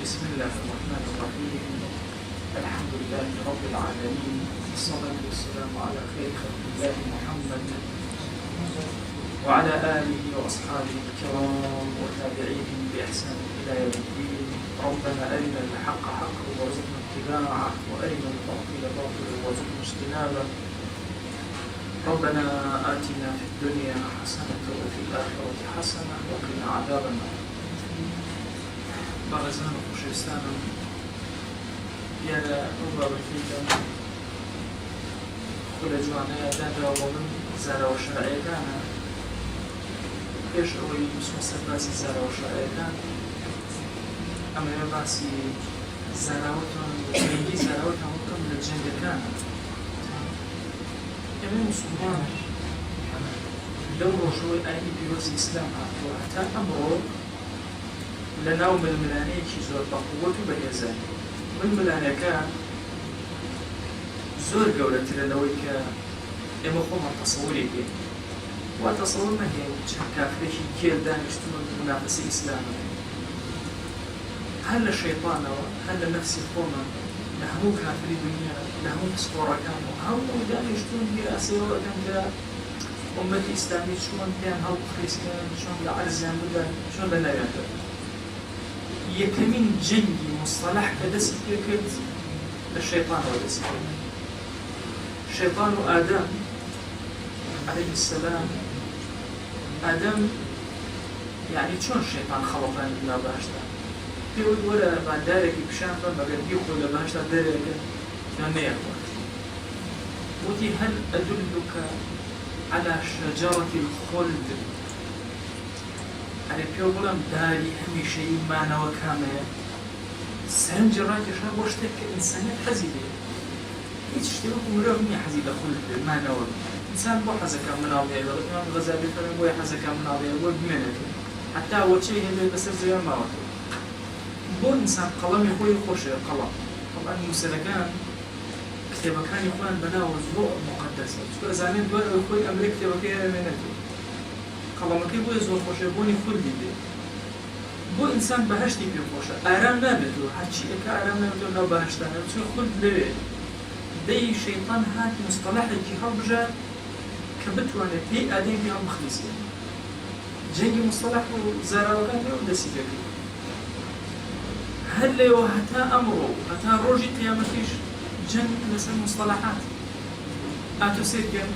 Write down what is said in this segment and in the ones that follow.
بسم الله الرحمن الرحيم. الحمد لله رب العالمين، والصلاة والسلام على خير خلق الله محمد وعلى آله وأصحابه الكرام وتابعيهم بإحسان إلى يوم الدين. ربنا أرنا الحق حقا وارزقنا اتباعه، وأرنا الباطل باطلا وارزقنا اجتنابه. ربنا آتنا في الدنيا حسنة وفي الآخرة حسنة وقنا عذاب النار. بارزان وخشيستان يالا أبا بكيدا خل جوانا دادا ومن زارا وشرعي كان إيش أوي مسوسة باسي زارا وشرعي كان أما يباسي زاراوتهم وجنجي زاراوتهم وكم للجنگ كان يمين مسلمان لو رجوع أي بيوز إسلام حتى أمره لناو من الملانية كي زور بقوة بهيزان من ملانيكا زور قولة لنويك إما خوما تصوري بي وتصور ما هي كافريش كير دانشتون منافسي إسلاما. هل الشيطان هل نفسي خوما لهمو كافري دنيا لهمو بسطورة كانوا همو دانشتون هي أسيرة كانت أمتي إسلامي شون كان هل بخريس كان شون لعرزان بدا شون لنايان يكمن جنگي مصطلح كدس كرد الشيطان ودس الشيطان آدم عليه السلام. آدم يعني شون الشيطان خلطان من باشتا بيقول ولا بعد دارك بشان فبقى بيقول لباشتا دارك يعني يخوات ودي هل أدلك على شجرة الخلد على بيقولم داري هميشه ما نوى كامل سنج راجع شاب وشتك إنسانية حزينة يتشترك مرغم يحزين خلد ما نوى إنسان بو حزك من عضيه الإمام الغزالي فرم بو حزك من عضيه بو بمنه حتى أول شيء هذا بس زي ما هو بو إنسان قلم يخوي خوش قلم طبعا مسلكان كتابة كان يخوان بناو زوء مقدسة شو زمان دول يخوي أمريكا كتابة كده منته قلمكي بو زور خوشه بونی خلدی بی بو انسان بهشتی پی خوشه آرام نبیدو هرچی اکا آرام نبیدو نو بهشتانه چون خلد لوی دی شیطان هات مصطلحی که هم بجا که بتوانه لی آدم بی هم مخلصی جنگی مصطلح و زاراوکان لیو دسی بکی هل لیو هتا امرو هتا روژی قیامتیش جنگ لسر مصطلحات آتو سيركن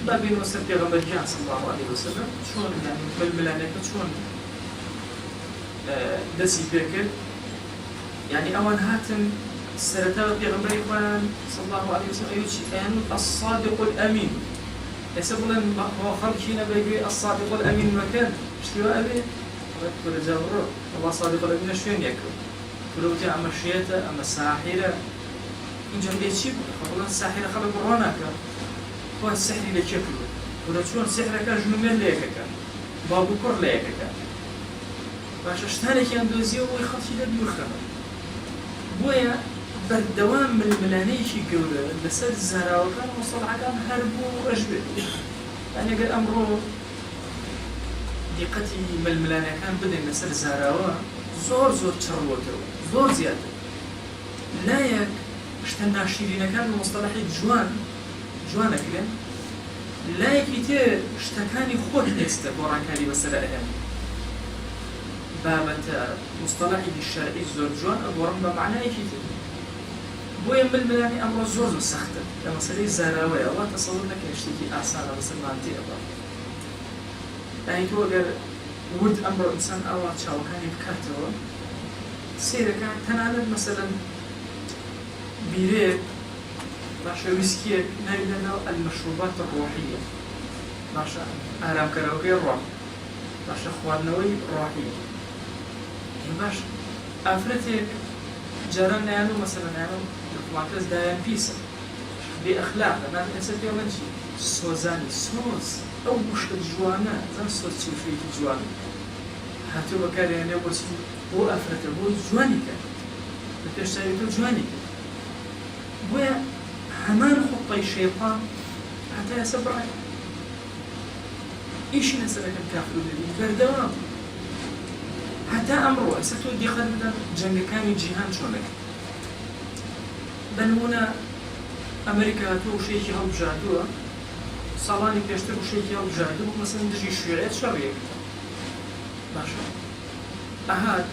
بابين وسر پیغمبر جان صلى الله عليه وسلم شون يعني بالملانية شون دسي بكر يعني أول هاتم سرتا پیغمبر إخوان صلى الله عليه وسلم يقول الصادق الأمين يسبولا هو خلقنا بيجي الصادق الأمين مكان اشتوا أبي ولا جابرو الله صادق الأمين شوين يكون ولو جاء أما الشيطة أما الساحرة إن جنبي شيء خلونا الساحرة خلق بروناك هو السحر اللي شكله ولا شلون سحرك جنومين ليكك بابو كور ليكك باش اشتانك يندوزي ويخطي لبي ويخمر بويا بالدوام من الملانيشي قوله بسد الزهراء وكان مصطلح كان هربو أجبه يعني قال أمره دقتي من الملانية كان بدأ مسد الزهراء زور تشروته زور زيادة لا يك اشتنا شيرين كان مصطلحي جوانك لين لا يكتير اشتكاني خود نسته بوران كالي بسرعه بابة مصطلحي الشرعي زور جوان أبوران بمعنى يكتير بويا من الملاني أمر زور سخته لما سري زاراوي الله تصور لك يشتكي أعصانا بس المانتي الله يعني تو أقر ود أمر إنسان الله تشاو كان يبكاته سيرا كان تنالد مثلا بيريك باشا ويسكي نريدنا المشروبات الروحية باشا أهلام كراوكي الروح باشا خوارنوي روحية باشا أفرتك جارنا يانو مثلا يانو المعتز دايان بيسا بأخلاق أنا أنسى فيها منشي سوزاني سوز أو مشكل جوانا زان سوز تشوفيك جوانا هاتو بكاري يعني هو أفرته هو جواني كان بتشتريته جواني كان بويا همان خطي الشيطان حتى يسبرك إيش نسألك الكافر الذي بردوام حتى ئەمڕۆ ئێستا تۆ دیقەت بدەن جەنگەکانی جیهان چۆنێک بەنمونە ئەمریکا تۆ وشەیەکی هەڵبژاردووە ساڵانی پێشتر وشەیەکی هەڵبژاردوو مەسەڵەن دژی شوێعێت شەڕێک باشە ئەهات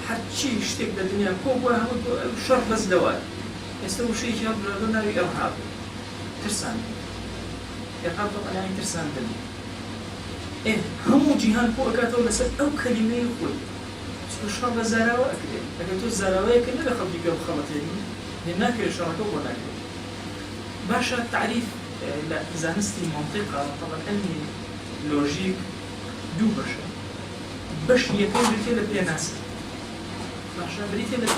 هەرچی شتێک لە دنیا کۆ بووە هەموو شەڕ بەس لەوایە ئێستا وشەیەکی هەڵبژاردووە ناوی ئەرهاب ترسان ئێرهاب بەڵانی ترساندن هەموو جیهان کۆ ئەکاتەوە لەسەر ئەو کەلیمەی خۆی شەڕ بە زاراوە ئەکرێت ئەگەر تۆ زاراوەیەکە نە لە خەڵکی پێ بخەڵەتێنی هێ ناکرێت شەڕەکە بۆ ناکرێت باشە تعریف لە زانستی منطقە طبعا علمی لۆژیک دوو بەشە بەش یەکەم بریتێ لە پێناسە باشە بریتێ لە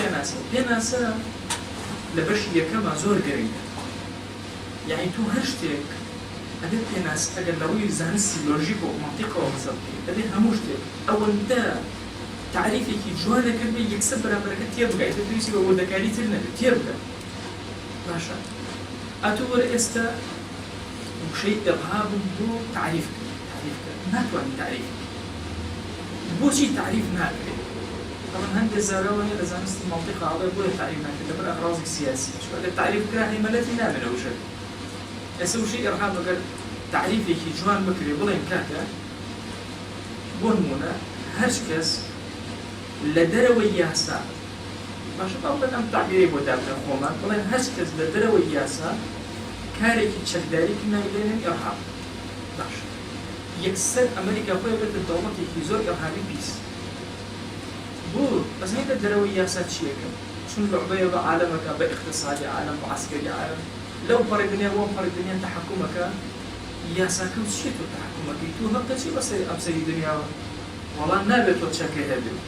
پێناسە لە بەشی یەکەمە زۆر گەرەیە یعنی تۆ هەر شتێک ئەبێت پێناس ئەگەر لە ڕووی زانستی لۆژیک و منطقەوە قسە بکەیت ئەبێت هەموو شتێک ئەوەندە تعریفێکی جوانەکە بێ یەکسەر بەرامبەرەکە تێ بگایت پێویستی بە وەردەکاری تر نەبێت تێ بکە باشە ئەتۆ وەرە ئێستا وشەی ئێرهابم بۆ تعریف کرد ناتوانین تعریف بۆچی تعریف ناکرێت طبعا هەندێک زاراوە هەیە لە زانستی منطقە ئەڵێ بۆیە تعریف ناکرێت لەبەر ئەغراضی سیاسی چونکە ئەگەر تعریف کرا هەیمەنەتی نابێنە وشەکە ئێستا وشەی ئێرهاب ئەگەر تعریفێکی جوان بکرێ بڵێن کاکە بۆ نمونە هەر کەس لە دەرەوەی یاسا باشە باڵێن ئەم تعبیرەی بۆ دابنە خۆمان بڵێن هەر کەس لە دەرەوەی یاسا کارێکی چەکداری ناوێنن ئێرهاب باشە یەکسەر ئەمریکا خۆی بێتە دەوڵەتێکی زۆر ئێرهابی بیست بۆ بەزنی لە دەرەوەی یاسا چیەکە چون لعبەیە بە عالەمەکە بە اقتصادی عالەم بە عسکەری عالەم لەو پەڕی دنیا وەم پەڕی دنیا تەحەکومەکە یاساکە و چیە تۆ تەحەکومەکەی تۆ هەڵتە چی بەسەری ئەمسەری دنیاوە وەڵام نابێت تۆ چەکەی هەبێت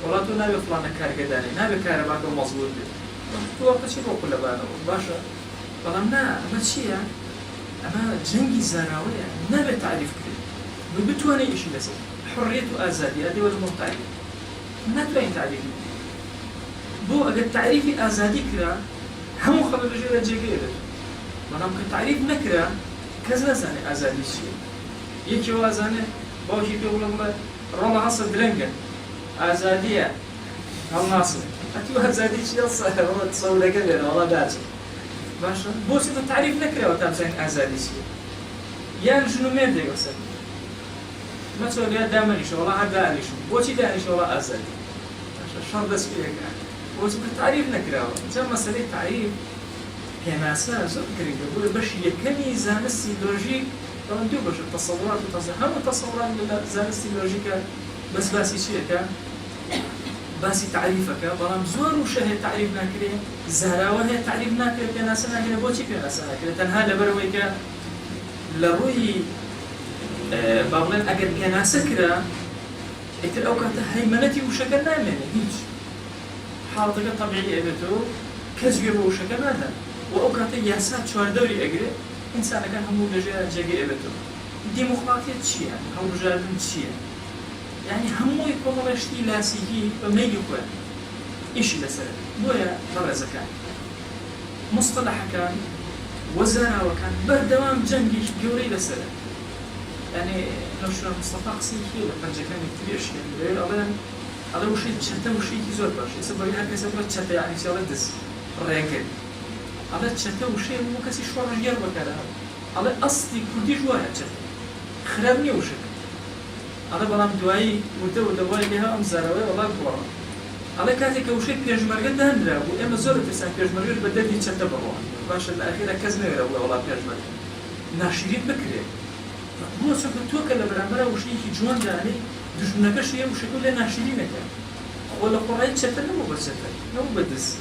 وەڵام تۆ نابێت فڵانە کارگەدانێ نابێت کارەباکە و مەزبوط بێت تۆ هەڵتە چی بۆ قولەبانەوە باشە بەڵام نا ئەمە چییە؟ ئەمە جەنگی زاراوەیە نابێت تعریف کرێت بتوانێت ئیشی لەسەر حڕیەت و ئازادی ئەدەوە لە مۆتایە ناتوانین تعریفی بۆ ئەگەر تعریفی ئازادی کرا هەموو خەڵک لەژێرە جێگەی دێت بەڵام کە تعریف نەکرا کەس نەزانێت ئازادی چییە یەکێوە ئازانێت باوکی پێ بڵێ بڵێ ڕۆڵە هەسە درەنگە ئازادیە هەڵناسن ئەتیوە ئازادی چیە سەولەکە بێنە وەڵا داچێت باشە بۆچی بە تعریف نەکراوە تا بزانین ئازادی چییە یان ژن و مێردێک بەسەر مەچۆ لێ دامەنیشە وەڵا هەر دانیشم بۆچی دانیشە وەڵا ئازادی باشە شەڕ دەست پێەکە بۆچی بە تعریف نەکراوە جا مەسەلەی تعریف پێناسە زۆر گرنگە بۆیە بەشی یەکەمی زانستی لۆژیک طبعا دوو بەشە تەسەوڕات و تەسەوڕات هەموو تەسەوڕات لە زانستی لۆژیکە بەس باسی چیەکە باسی تعریفەکە بەڵام زۆر وشە هەیە تعریف ناکرێت زاراوە هەیە تعریف ناکرێت پێناسە ناکرێت بۆچی پێناسە ناکرێت تەنها لەبەرەوەی کە لە ڕووی با بڵێن ئەگەر پێناسە کرا ئیتر ئەو کاتە هەیمەنەتی وشەکە نامێنێت هیچ حاڵەتەکە تەبیعی ئەبێتەوە کەس گوێ بە وشەکە نادەن و ئەو کاتە یاسا چواردەوری ئەگرێت ئینسانەکان هەموو لەژێر جێگەی ئەبێتەوە دیموکراتیەت چییە؟ هەڵبژاردن چییە؟ یعنی هەمووی کۆمەڵێشتی لاسیکی بە مەیلی خۆیان ئیشی لەسەر بۆیە بەڕێزەکان مستەلەحەکان وەزاراوەکان بەردەوام جەنگیش گەورەی لەسەرە یعنی نەوشە مستەفا قسەیەکی لە پەنجەکانی ترێشێن ئەڵێ وشەی چەتە وشەیەکی زۆر باش ئێستا بەوەی هەر کەسە بڵێت چەتە یعنی چی ئەڵێ دەست ڕێگەی ئەڵێ چەتە وشەیە هەموو کەسی شۆڕژ گێڕ بەکارە ئەڵێ ئەسڵی کوردیش وایە چەتە خراپ نییە وشەکە ئەڵێ بەڵام دوایی وردە و دەوای لێها ئەم زاراوەیە وەڵام گۆڕە ئەڵێ کاتێک کە وشەی پێشمەرگە دانرا بوو ئێمە زۆر ترسان پێشمەرگەش بە دەردی چەتە بڕۆن باشە لە ئاخیرا کەس نەوێرە بووە وەڵام پێشمەرگە ناشرین بکرێت بۆ چونکە تۆ کە لە بەرامبەرە وشەیەکی جوان دانێ دژمنەکەش یە وشەکە لێ ناشرینەکە خۆ لە قوڕایی چەتە نەبوو بە چەتە نەبوو بە دەست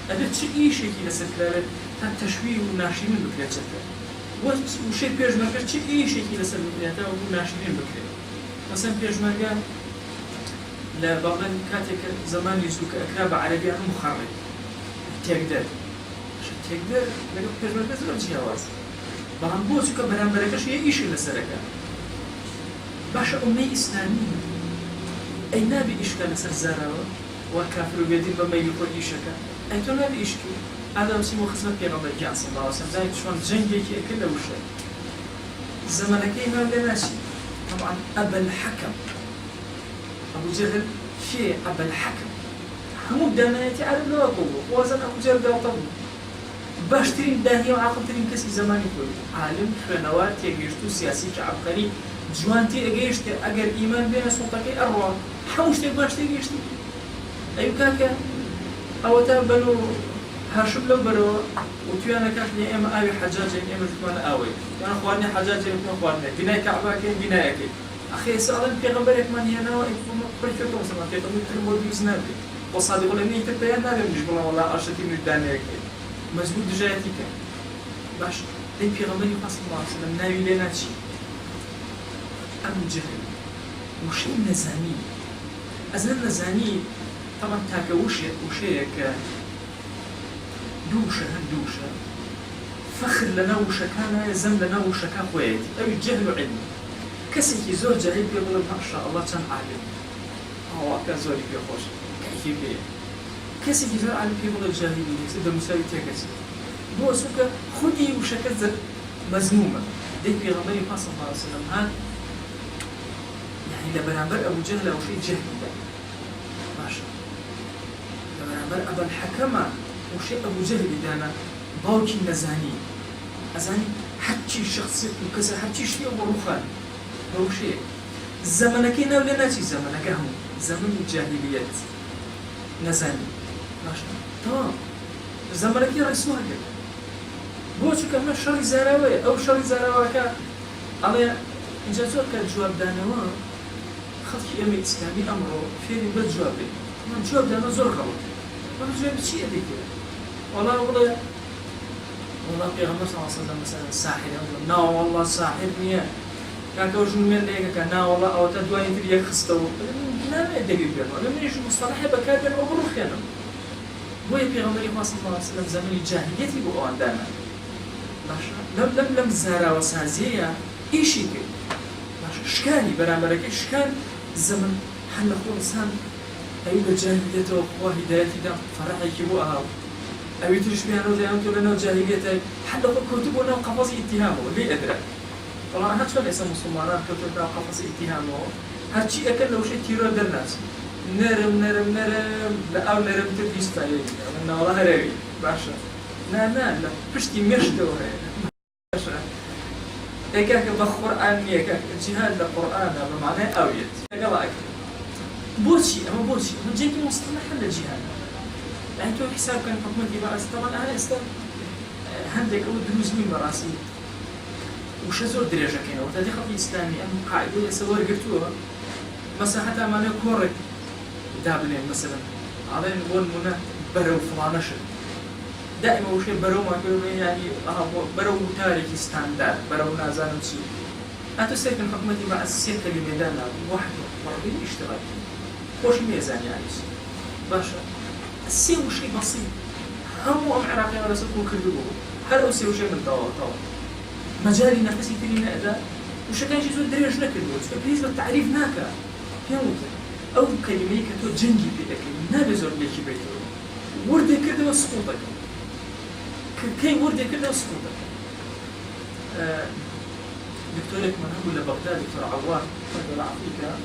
ئەبێت چ ئیشێکی لەسەر کرابێت تا تەشویر و ناشرین بکرێت چەتە وشەی پێشمەرگەش چ ئیشێکی لەسەر بکرێتەوە بوو ناشرین بکرێت مثلا پێشمەرگە لە باڵێن کاتێک زمانی زووکە ئەکرا بە عەرەبیان مخەڕێت تێکدەر تێکدەر لەگەڵ پێشمەرگە زۆر جیاوازە بەڵام بۆ چونکە بەرامبەرەکەش یە ئیشی لەسەرەکە باشە ئومەی ئیسلامی ئەی نابێ ئیشکە لەسەر زاراوە وا کافر و بێدین بە مەیلی خۆی ئیشەکە ئەی تۆ نابێ ئیشکی ئادەمسی بۆ خزمەت پێغەمبەر گیان صلی الله علیه و سلم زانیت چۆن جەنگێکی ئەکرد لە وشە زەمانەکەی مام لێ ناچی طبعا أبا الحكم أبو جهل في أبا الحكم همو دانايتي عرب لو أقوله وازن أبو جهل قاطبه باشترين داهية وعاقلترين كسي زماني كله عالم خوێنەوە تێگەیشت و سیاسی عبقەری جوانتی ئەگەیشت ئەگەر ئیمان بێنە سوڵتەکەی ئەڕوا هەموو شتێک باش تێگەیشتی ئەی کاکە ئەوەتە بەن و هاشم لەو بەرەوە و توانە کاکنی ئێمە ئاوی حەجاجین ئێمە توانە ئاوەی یان خواردنی حەجاجین خواردنێک بینای کەعبەکەین بینایەکەی ئەخێ ساڵن پێغەمبەرێکمان هێناوە پڕکێتەوە سەما پێغەمبەر کرد بۆ دروست نابێت بۆ صادق الأمين تر بيان نادم مش بلا والله عشرتي من الدنيا مزبوط دجاجتي كان باش لين في غمري صلى الله عليه وسلم ناوي لنا شيء أبو جهل وش النزاني أزل النزاني طبعا تاكا وشيك دوشة هندوشة فخر لنا وشكانا يزم لنا وشكا خويتي أو الجهل علمي كسي زور جاهل بيقول ما شاء الله كان عالم هو كان زوري بيخوش كسي زور عالم بيقول الجاهلية سيدا مساوي تيكسي بو سوكا خودي وشكا مزمومة ديك بيغمري صلى الله عليه وسلم هاد يعني لبرامبر أبو جهل أو شيء جهل ماشا لبرامبر أبا الحكمة وشيء أبو جهل دانا باوكي نزاني أزاني حتى شخصية وكذا حتى شيء أبو رخان هو شيء زمنك ولا ناتي زمنك هم زمن الجاهلية نزاني ماشا تمام زمنك رئيسوها كده بوشو كمان شر زراوي أو شر زراوي كا على إنجا زور كالجواب دانوا خلق أمي إسلامي أمره فيني بالجوابي من جواب دانا زور غلط ما بجواب شيء ذيك والله بيغمبر صلى الله عليه وسلم مثلا ساحر نا والله ساحر نيا كان كوجن من ليك كان نا والله أو تدوين تريك خستو لا ما يدري بيرنا لما يجي مصطلح بكادر أو بروخينا ويا بيغمبر صلى الله عليه وسلم زمن الجاهلية بقوا عندنا لم زارا وسازية إيشي كي شكاني برامبرك شكان الزمن حنا خو إنسان أيوة جاهليته وقوة هدايتي دا فرحي كيبو أهو أو يترش بيها نوزي أنتو لنا جاهليته حنا خو كتبونا قفص اتهامه ليه أدرك والله أنا شو ليس مسلمان كتبنا قفص اتهامه هرشي أكل لو شيء تيرو درناس نرم لا أو نرم تديستايل أنا والله هربي باشا لا بشتي مشتو باشا هيك بقرآن هيك جهاد القرآن بمعنى أويت قالك بوشي أما بوشي من جيت مصطلح الجهاد يعني تو حساب كان حكومتي بقى طبعا أنا هندك أو دروز من براسي وش زور درجة كنا وتدي خطي إسلامي أم قاعدة يسوي قرتوها مثلا حتى ما نكورك دابلين مثلا على نقول منا برو فلانش دائما وشي برو ما كانوا يعني برو تاريخي ستاندرد برو نازانو شيء أنت سيكون حكومتي مع السير كلمة دانا واحد مرضي اشتغل خوش ميزان يعني باشا السير شيء بسيط هم عراقي على سكون كذبوا هل أسير شيء من طوا مجالي نفسي ترينا أداء وش كان شيء زود دريج نكذبوا بالنسبة للتعريف ناكا يموت أو كلمة كتو جنجي بيدك نابزور ليكي بيتو ورد كذا وسقوطك كي ورد كذا وسقوطك دكتورك من هو لبغداد دكتور عواد رجل عفريكا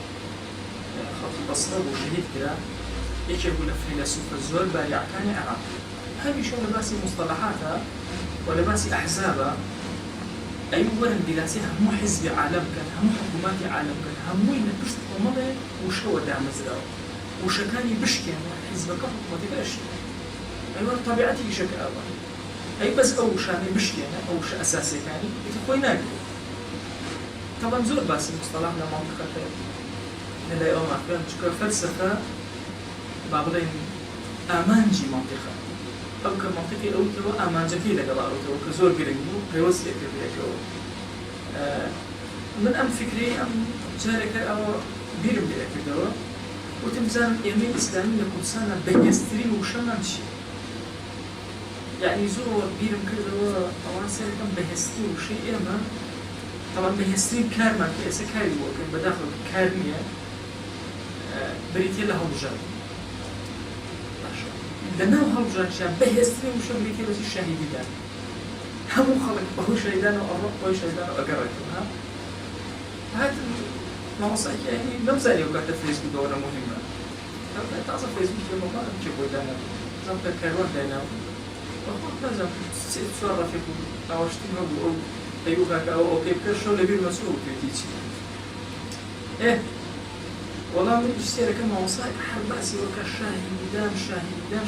خط البصرة وشهيد كذا يجي يقول فيلسوف الزول بارع كان عراق هذه شو لباسي مصطلحاتها ولباسي أحزابها أي ورن دراسيها مو حزب عالم كان هم حكومات عالم كان هم وين بشت ومضي وشو دعم زراو وشكاني بشكي حزبك حكومتي بشكي أيوة طبيعتي شكل أول أي بس أو شاني بشكي أو شيء أساسي يعني يتخوي ناقل طبعا زور بس مصطلحنا منطقة نلاقي يوم عفوا شكل فلسفة بعضين آمانجي منطقة أو كمنطقة أو كوا آمانجكي لقلا أو كزور قريبو كيوسي كبيرو من أم فكري أم جارك أو بيرم بيرو وتمزان يمين إسلامي يكون سنة بيستري وشمانشي يعني زور بيرم كده طبعا سيركم بيستري وشيء ما طبعا بيستري كارما كيسا كاري وكان بداخل كارمية بريتي له هوجان لأنه هوجان شاب بيستري وشو بريتي بس الشهيدي ده همو خلق بهو شهيدان وأرق بهو شهيدان وأقرأته ها هذا ما وصلت يعني نمزاني وقعت في فيسبوك دورة مهمة تازە فێسبووک مۆبایلم چێ بۆ دانا زەم پێ کاروان دایناوە بەخۆت نازانم چوار ڕەفیق بوو ئاوەشتیم هەبوو ئەو ئەیوو کاکە ئەو پێ بکە شەو لەبیر مەچوو پێتی چی وەڵام سێرەکە ماوەسای هەر باسی وەکە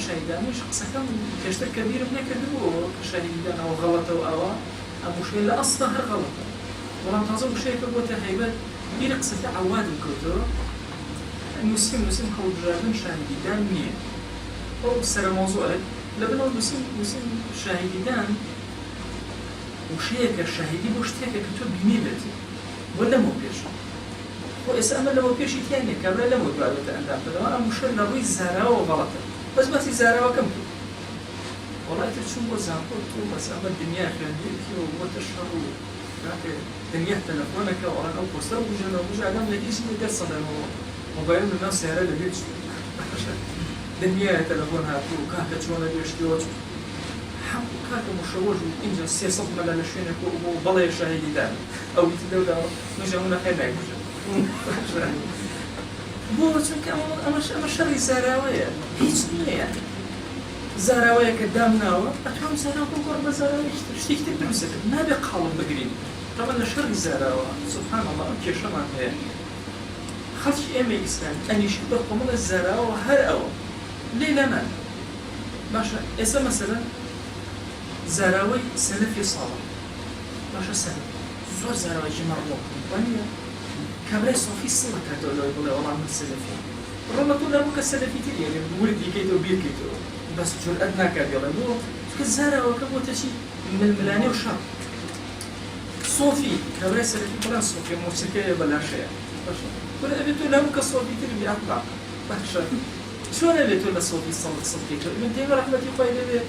شاهیدانیش قسەکەم پێشتر کەبیرم نەکردبوو کە شاهیدان ئەوە غەڵەتە و ئەوە ئەم وشەیە لە ئەسڵا هەر غەڵەتە وەڵام تازە وشەیەکە بۆتە هەیبەت بیرە قسەکە عەوادم کەوتەوە نووسیم هەڵبژاردن شاهیدان نییە ئەو سەرە مۆزوعێک لەبنەوە نووسیم شاهیدان وشەیەکە شاهیدی بۆ شتێکە کە تۆ بینی بێتی بۆ لەمەوە پێش ئێستا ئەمە لەمەوە پێشی تیان نیە کابرا لەمەوە دوابێتە ئەندام بدەوە ئەم وشە لە ڕووی زاراوە غەڵەتە بەس باسی زاراوەکەم کرد وڵای تر چوون بۆ زانکۆ تۆ بەس ئەمە دنیا خوێندویەکیەوە بۆتە شەڕ و دنیا تەلەفۆنەکە وەڵان ئەو پۆستەر بژێنەوە ئەگەم لە هیچ دەرسەدەنەوە مۆبایل لەناو سیارە لەبێ دنیای تەلەفۆن هاتوو کاکە چۆنە گەشتیەوە هەموو کاکە مشەوەژ و ئینجا 300 مەلا لە شوێنێک بۆ بەڵێ شاهیدیدان ئەو بیتی لەوداوە نوێژە هەموو نەخێر نایگوژە بۆ چونکە ئەمە شەڕی زاراوەیە هیچ نییە زاراوەیە کە دامناوە ئەتوانم زاراوە بۆ گۆڕ بە زاراوەی شتێکی تر دروستەکرد نابێ قاڵم بگرین طبعا لە شەڕی زاراوە سبحان الله ئەم کێشەمان هەیە خەڵکی ئێمە ئیسلام ئەنیشت بە قۆمەڵە زاراوە هەر ئەوە لێ لەمان باشە ئێستا مەسەلەن زاراوەی سەلەفی ساڵە باشە سەلەف زۆر زاراوەیکی مەڕڵۆ وانە کابرای سۆفی سڵە کاتەوە لەوەی بڵێ وەڵام من سەلەفی ڕۆڵە تۆ لەبوو کە سەلەفی تریە وردی دیکەیتەوە بیرکەیتەوە بەس جورئەت ناکات دێڵێ بۆ چونکە زاراوەکە بۆتە چی ململانێ و شەڕ سۆفی کابرای سەلەفی بڵێن سۆفی مۆسیقەیە بەلاشەیە باشە ولا أبي تقول لهم كصوفي تربي أطلع باشا شو أنا أبي تقول لصوفي صدق ابن تيمية رحمة الله عليه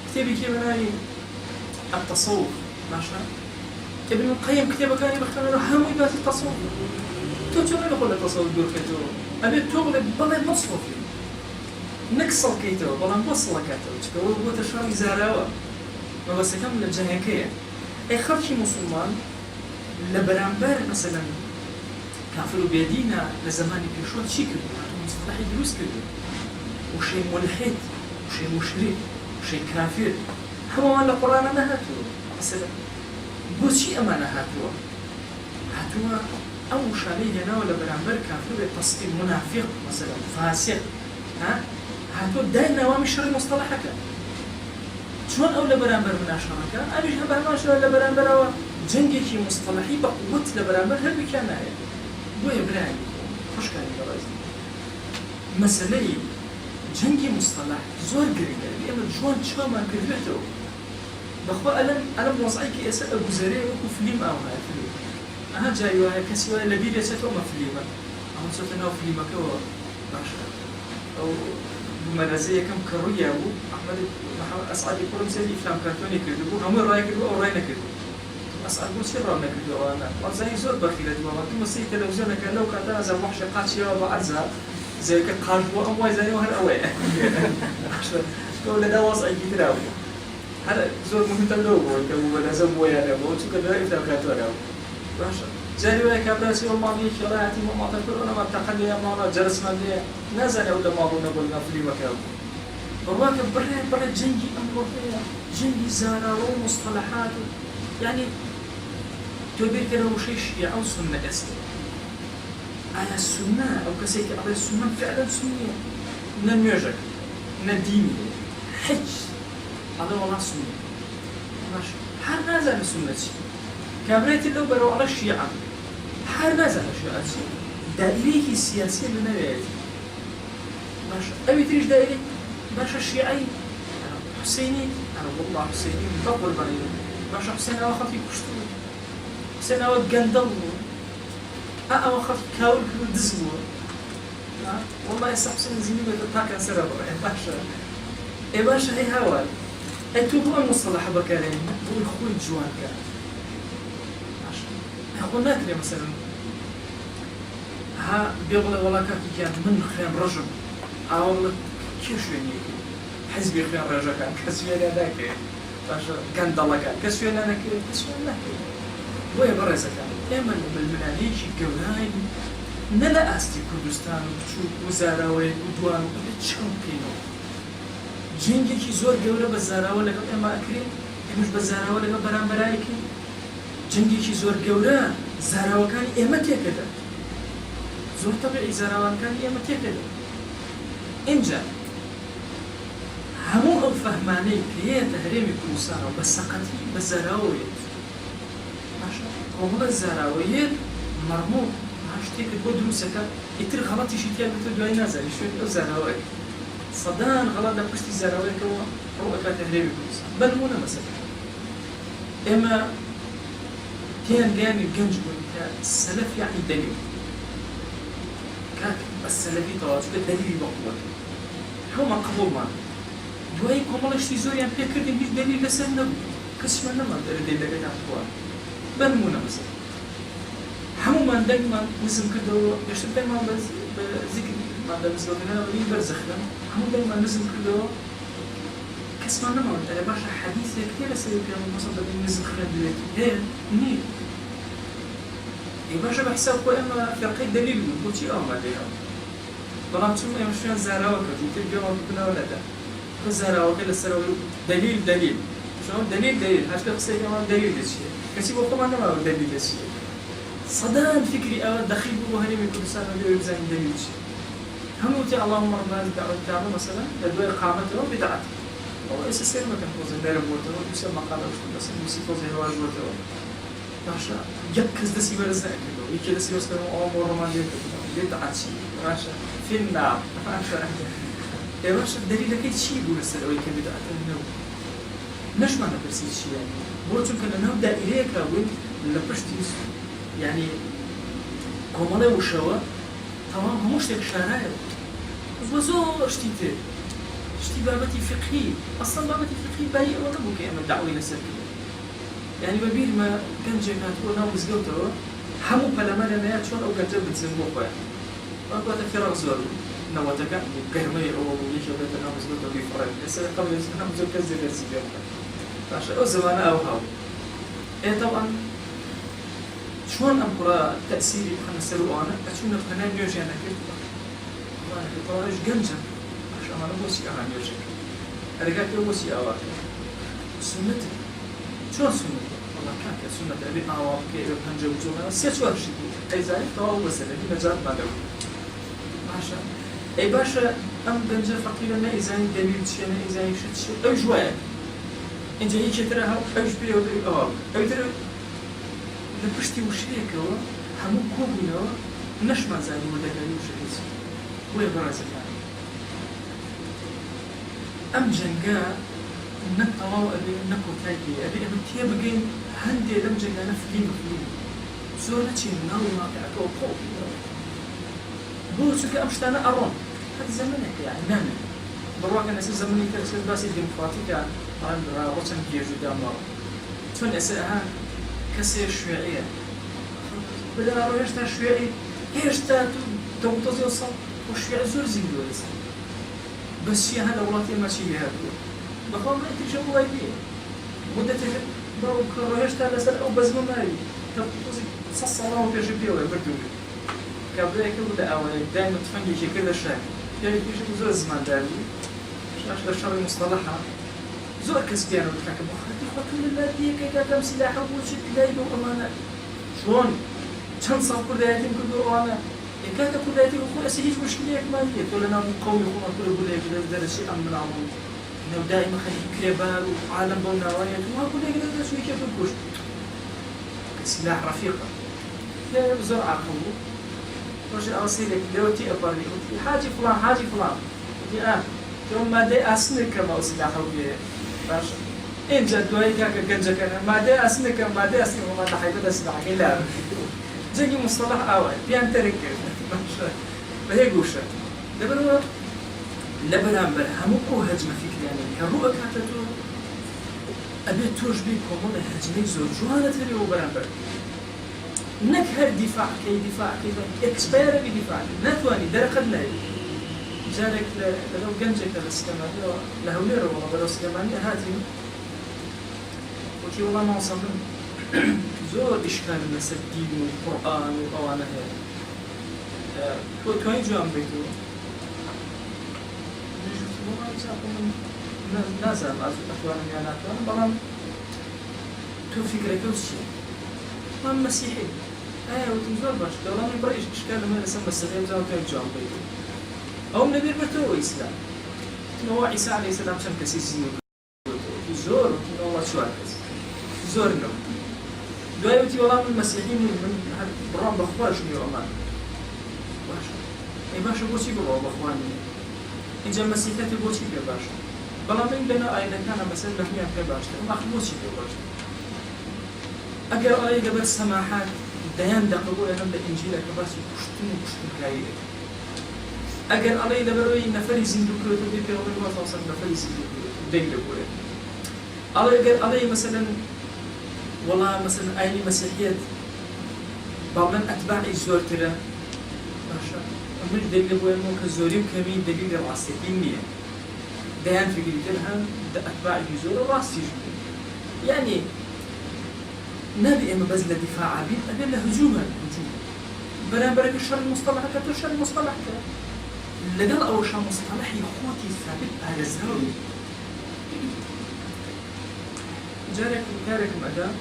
كتابي كيف أنا التصوف باشا ابن القيم كتابه كان يختار له هم يبات التصوف تو شو أنا بقول التصوف دور كتو أبي تقول بلا مصوفي نكسر كيتو بلا نوصل كتو تقول هو تشرب زاراوة ما بس كم الجهكية أي خرشي مسلمان لبرامبر مثلا كافر بيدينا لزماني بيشوت شي كردو هاتو مصطلحي دروس كردو وشي ملحد وشي مشرك وشي كافر هو ما القرآن ما هاتو مثلا بوز شي أمانة هاتوا أو شالي هنا ولا برامبر كافر تصديق منافق مثلا فاسق هاتوا داينا وامي شر مصطلحك شلون أولى برامبر مناشرك أبيش هبرماش ولا برامبر أو جنگي مصطلحي بقوة لبرامبر هل بكانا بۆیە برای خوشکانی بەڕێز مەسەلەی جەنگی مستەلاح زۆر گرنگە ئێمە جوان چامان کردوێتەوە بەخوا ئەلەم وەزعی کە ئێستا ئەگوزارێ وەکو فلیم ئاوهایە فلیم ئەها جای وایە کەسی وایە لەبیر دەچێتەوە ئەمە فلیمە ئەمە چۆتە ناو فلیمەکەەوە باشە ئەو بوومەرەزە یەکەم کە ڕوویە بوو ئەحمەد ئەسعادی کوڕم سێری ئیفلام کارتۆنی کردبوو هەمووی ڕای کردبوو ئەو ڕای نەکردبوو أسأل بس شو رأيك في الجوانا؟ وزي زود بخيلة جوانا، كم سي تلفزيون كانوا كذا زي وحشة قاتشيا وبعزها زي كقارب وأموي زي وهر أوي. كل ده وصل كتير أوي. هذا زود مهم تلوه كم ولا زبوة يعني بقول شو كذا إفتح كاتورا. باشا. زي ويا كبرسي وماضي شرائعتي وما تقول أنا ما بتقل يا مارا جلس مادي نازل ولا ما بقول نقول نفلي مكان. وواك برا جنجي أمور جنجي زارا ومصطلحات يعني تبير كده وشيء شيعة وسنة أصلا. على السنة أو كسيك على السنة فعلا سنية. نميجك، نديني، حج. هذا والله سنة. ماشي. هر نازل السنة. كابريت اللي بروا على الشيعة. هر نازل الشيعة. دائريه السياسية من نبيت. ماشي. أبي تريج دائري. ماشي الشيعي. حسيني. أنا والله حسيني مطول بني. ماشي حسين أو خطيب كشتو. حسين أو جندل. أو خطيب كاول كل دزمو. والله يا حسين زيني بتاكل سرب. باشا. إيه باشا هي هوال. أنتوا هو المصطلح بكارين. هو الخوي الجوان كان. ماشي. أقول ناكل مثلا. ها بيقول والله كافي كان من خيام رجل. أو كيف يعني؟ حزبي خيام رجل كان كسبي ذاك. باشا كان دلقان كسوي لنا كسوي لنا ويا برزة كان إما بالمنانيش الجولاين نەلە ئاستی کوردستان و بچوو و زاراوەیەک و دوان و چەند بکەینەوە جنگێکی زۆر گەورە بە زاراوە لەگەڵ ئێمە ئەکرێت ئێمەش بە زاراوە لەگەڵ بەرامبەرایەکەین جنگێکی زۆر گەورە زاراوەکانی ئێمە تێکەدات زۆر تەبیعی زاراوەکانی ئێمە تێکەدات اینجا هەموو ئەو فەهمانەی پێیەتە هەرێمی کوردستانەوە بە سەقەتی بە زاراوەیەت باشە کۆمەڵە زاراوەیەت مەڕموو شتێکت بۆ دروستەکە ئیتر غەڵەتیشی تیا بێتە دوای نازانی شوێن ئەو زاراوەیە سەدان غەڵەت لە پشتی زاراوەیەکەوە ڕوو ئەکاتە هەرێمی کوردستان بە نمونە مەسەلەن ئێمە پێیان گیانی گەنج بوون کە سەلەف یعنی دەلیل کاک بە سەلەفی تەواچکە دەلیلی بەقووەت هەمومان قبوڵمان دوای کۆمەڵە شتی زۆریان پێکردین هیچ دەلیل لەسەر نەبوو کەسمان نەمان دەلیلەکەیان بخوات بە نمونە مەسەلەن هەمومان دەنگمان نزم کردەوە پێشتر دەنگمان بە زیکرمان لە مزگەوتنەوەی بەرزەخدەم هەموو دەنگمان نزم کردەوە کەسمان نەماوە دەرێ باشە حەدیثێک تێ لەسەر پێغەمبەر مەسەڵ دەبین نزم خوێندوێتی هەیە نییە باشە بە حساب خۆ ئێمە فێرقەی دەلیل بوو بۆچی ئامادەیەوە بەڵام چون ئێمە شوێن زاراوە کردین تر گوێمان بکەنەوە لەدا بە زاراوەکە لەسەرەوەی دەلیل دەلیل هەشتە قسەی ئەوان دەلیل دەچێت کەسی بۆ خۆمان نەماوە دەلیل دەچێت صدان فكري دخيل بوهري كردستان اللي يبزن دليل شيء هم يقول اللهم ربنا دعوة الدعوة مثلا الدول قامته بدعته هو أساسيا ما كان توزن دار بوته يسمى مقالة بس يسمى توزن هواج بوته ماشى يكز دسي برزنا كده يكيد دسي بس كانوا أمور رومانية كده بدعة شيء ماشى في النار ماشى يا ماشى الدليل كده شيء يقول السلوى يكيد بدعته منه نش ما نبرسي شيء يعني بقولتون كنا نبدأ إليك وين لبشتي يعني كومالي وشوا تمام هموش تك شارع وزو اشتيته اشتي بابتي فقهي اصلا بابتي فقهي باي ولا بو كيما دعوه لسركي يعني ببير ما كان جيكات ولا مزقوته همو بلما لما شلون او كتب بتزنبو خويا وقت في رغزور نواتك قهمي او يجي بيت انا مزقوته بفرق لسه قبل انا مزقوته زي درسي فاش او زمان او هاو ايه طبعا شلون أمبرا تأثيري بخنا سلوانة أشوفنا بخنا نيوجي أنا كيف والله طارج جنجا عشان أنا بوسي أنا نيوجي أرجعت بوسي أوقات سنة شلون سنة والله كان كسنة أبي أوقات كيف بنجا وجونا سيشوار شيء أي زايد طاو وسنة دي نجات ما دو عشان أي باشا أم جنجا فقيرنا إذا دليل شيء أنا إذا يشت شيء أو جوايا إن جاي كترها أو جبيه أو أو ترى لبشتي وشيكوا همو كوبينو نشمع زاني ودهاني وشهيس وين برازل يعني أم جنجا نطلعوا أبي نكو تاجي أبي أبتيه بجين هندي أم جنجا نفلي مفلوم زورتي نوما يعطوا قوي بوسك أمشتانا أرون هذا زمنك يعني نانا برواقع الناس زمني كرسل باسي ديمقراطية عن روتن جيجو دامار تون أسأها كسي الشيوعية بدنا نروح يشتا شيوعي يشتا توتوزي وصل والشيوعي زور زيدو لسا بس شيء هذا ولاتي ما شيء بهذا بخوام ما يتجه هو يبيه مدة بروك روح يشتا لسا أو بزمو ماري توتوزي صصراه في جبيه ويبردوني قبل هيك بدا أول دائما تفنجي شيء كذا شيء يعني يجي زور زمان داري شاش للشر مصطلحها زور كسبيان وتحكم أخواتي خاطر لله كي كم سلاح وشد لايب وأمانة شلون كم صار كل هذه كل أمانة إن كان كل هذه وخو أسيج مشكلة كمالية ولا نام قوي خو كل يقول لك هذا الشيء أمن العمود إنه دائما خلي كليبار وعالم بوناوية وما كل هذا شوي كيف الكوش سلاح رفيقة لا زور عقله رجع أوصيلك دوتي أبارني حاجي فلان يوم ما دي أسنك كما أسلاح وبيه باش إن جدوي كاك جنجك ما دي أسنك ما دي أسنك وما تحيبت أسمعك لا جاي مصطلح أول بيان ترك باش بهي قوشة دبروا لبرامبر همكو هجمة فكرة يعني كروء كاتتو أبي توج بيكم ولا هجمة زور جوانا تري وبرامبر نكهر دفاع كي إكسبير بدفاع نتواني درقنا جارك لو جنجك للسلامانية لهولير والله بلو سلامانية هاتي وكي والله ما وصلنا زور إشكال مثل الدين والقرآن وقوانا هاي تۆ توانی جوان بێتەوە نازانم ئەتوانم یا ناتوانم بەڵام تۆ فیکرەکەوت چییە؟ من مەسیحی وتم زۆر باش دەوڵامی بڕیش شکار لەمە لەسەر مەسیحی بزانم توانی جوان بێتەوە ئەوم لەبیر بێتەوە ئیسلام نەوە عیسا عەلەیهی سەلام چەند کەسی زیینی زۆر وتمەوە 4 کەس زۆر نەوت دوای وتی وەڵام من مەسیحی من بڕام بەخوا ژنیوە ئەمان باشە ئەی باشە بۆچی بڕەوە بەخوا نییە اینجا مەسیحەتی بۆچی پێ باشە بەڵام این لەناو ئاینەکانە مەسەل لەهمیان پێ باشتر ئەخ بۆچی پێ باشتر ئەگەر ئەڵێ لەبەر سەماحات دەیان دەقبوڵە هەم لە ئینجیلەکە باسی کوشتن و کوشتنکاری دەکەن ئەگەر ئەڵێ لەبەرەوەی نەفەری زیندوو کردوێتەوە بێ پێغەمبەری خوا سەڵ سەلەم نەفەری زیندوو کردوێتەوە دەی دەبووێت ئەگەر ئەڵێ مەسەلەن وەڵام مەسەلەن ئاینی مەسیحیەت باڵێن ئەتباعی زۆرترە باشە ئەمەش دەلیل بۆیەوە کە زۆری و کەمی دەلیلی ڕاستیەتی نییە دەیان فکریتر هەم ئەتباعی زۆر و ڕاستیش بوو یعنی نبي إما بس لدفاع عبيد أبي له هجوما برابر الشر المصطلح كتو الشر المصطلح كتو لقل أول شيء مصطلح يخوتي ثابت على الزاوية جاركم أداء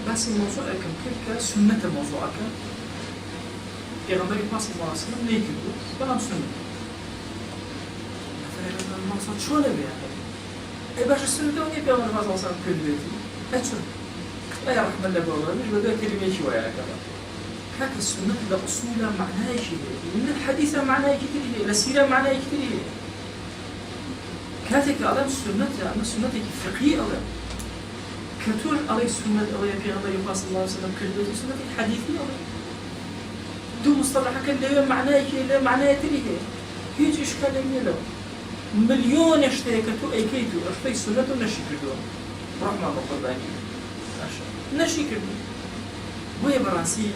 بس الموضوع كم كلك سنة الموضوع كم يغنبري باس الله عليه وسلم ليكدو بلام سنة مثلا المقصد شو نبي أي باش السنة وني بيوم الرسول صلى الله عليه وسلم كل بيتي أتشون لا يرحم الله بولا مش بدأ كلمة شوية كمان هاك السنة لأصولها معناها شيء من الحديث معناها كتير للسيرة معناها كتير كاتك على السنة أما السنة فقهية أولا كتول على السنة أولا في غمر يقال صلى الله عليه وسلم كل بيتي السنة حديثية أولا دو مصطلح كان له معناها شيء له معناها تريه هيج إشكال له مليون اشتركتو اي كيتو اشتري سنتو نشي كردو رحمة بقرباني نشي كردو وهي براسي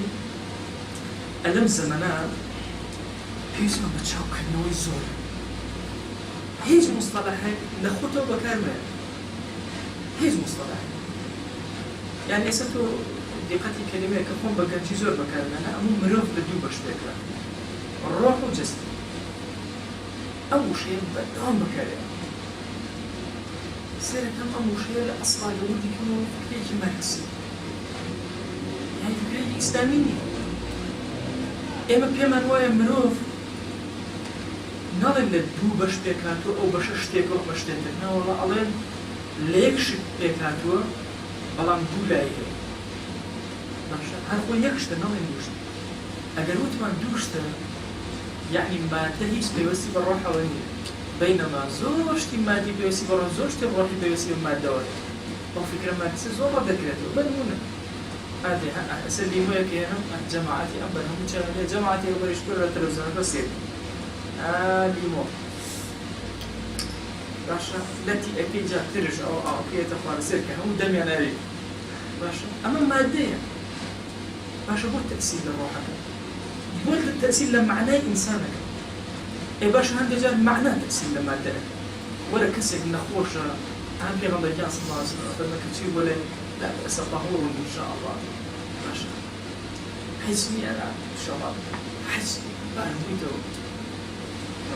ألم زمانات بيسمى بتشاو كنوي زور هيج مصطلحات نخوتو بكارمة هيج مصطلحات يعني اسمتو دقتي كلمة كفون بكارتي زور بكارمة أنا أمو مروف بدو بشتكرا الروح وجسد أول شيء بدهم بكاري سيرة كم أول شيء لأصلا يودي كانوا فكرية ماركسي يعني فكرية إسلامية إما بيمان ويا مروف نظن لدو بشتكاتو أو بشتكو أو بشتكنا والله ألين ليكش بيكاتو بلام دو لايه هل هو يكشت نظن دوشت أجر وتمان دوشت يعني ما تهيش بيوسي بالروح ويني بينما زوجتي مادي بيوسي بالروح زوجتي بروحي بيوسي بالمادة وفكرة ماركسية زور ذكرته بل هنا هذه أسلي وياك هم جماعتي أبنهم جماعتي أبريش كل التلفزيون بسيط ليمو باشا التي أكيد جاء ترجع أو أكيد تخوار سيركة هم دمي أنا ريك باشا أما مادية باشا هو التأثير لروحك بولد التأثير لمعناه إنسانك إيه باش هذا جاء معناه تأثير لمادة ولا كسر نخوش عن في غمضة جاء صلى الله عليه وسلم فما كتير ولا لا بأس طهور إن شاء الله باشا حسني أنا إن شاء الله حسني بعد ويدو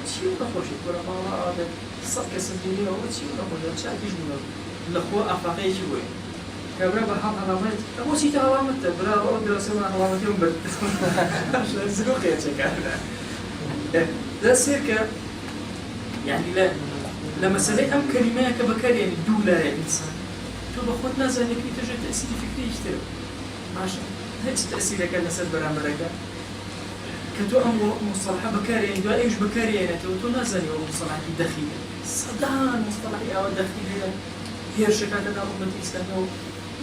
تشيو نخوش يقول ما هذا صدق سنتيني أو تشيو نخوش شاكيش منه نخوة أفاقي شوي كبرى بحق علامات أبو شيء علامات برا أو دراسة من علامات يوم بد عشان زوج يا شكله ده سيرك يعني لا لما سلي أم كلمة كبكر يعني دولة يا إنسان تو بخوتنا زانك يتجه تأثير فكري يشتري ماشي هيك تأثير كان نسال برا مرقة كتو أم مصطلح بكر يعني دو أيش بكر يعني تو نازني ومصطلح دخيل صدان مصطلح أو دخيل هي شكلنا أمة الإسلام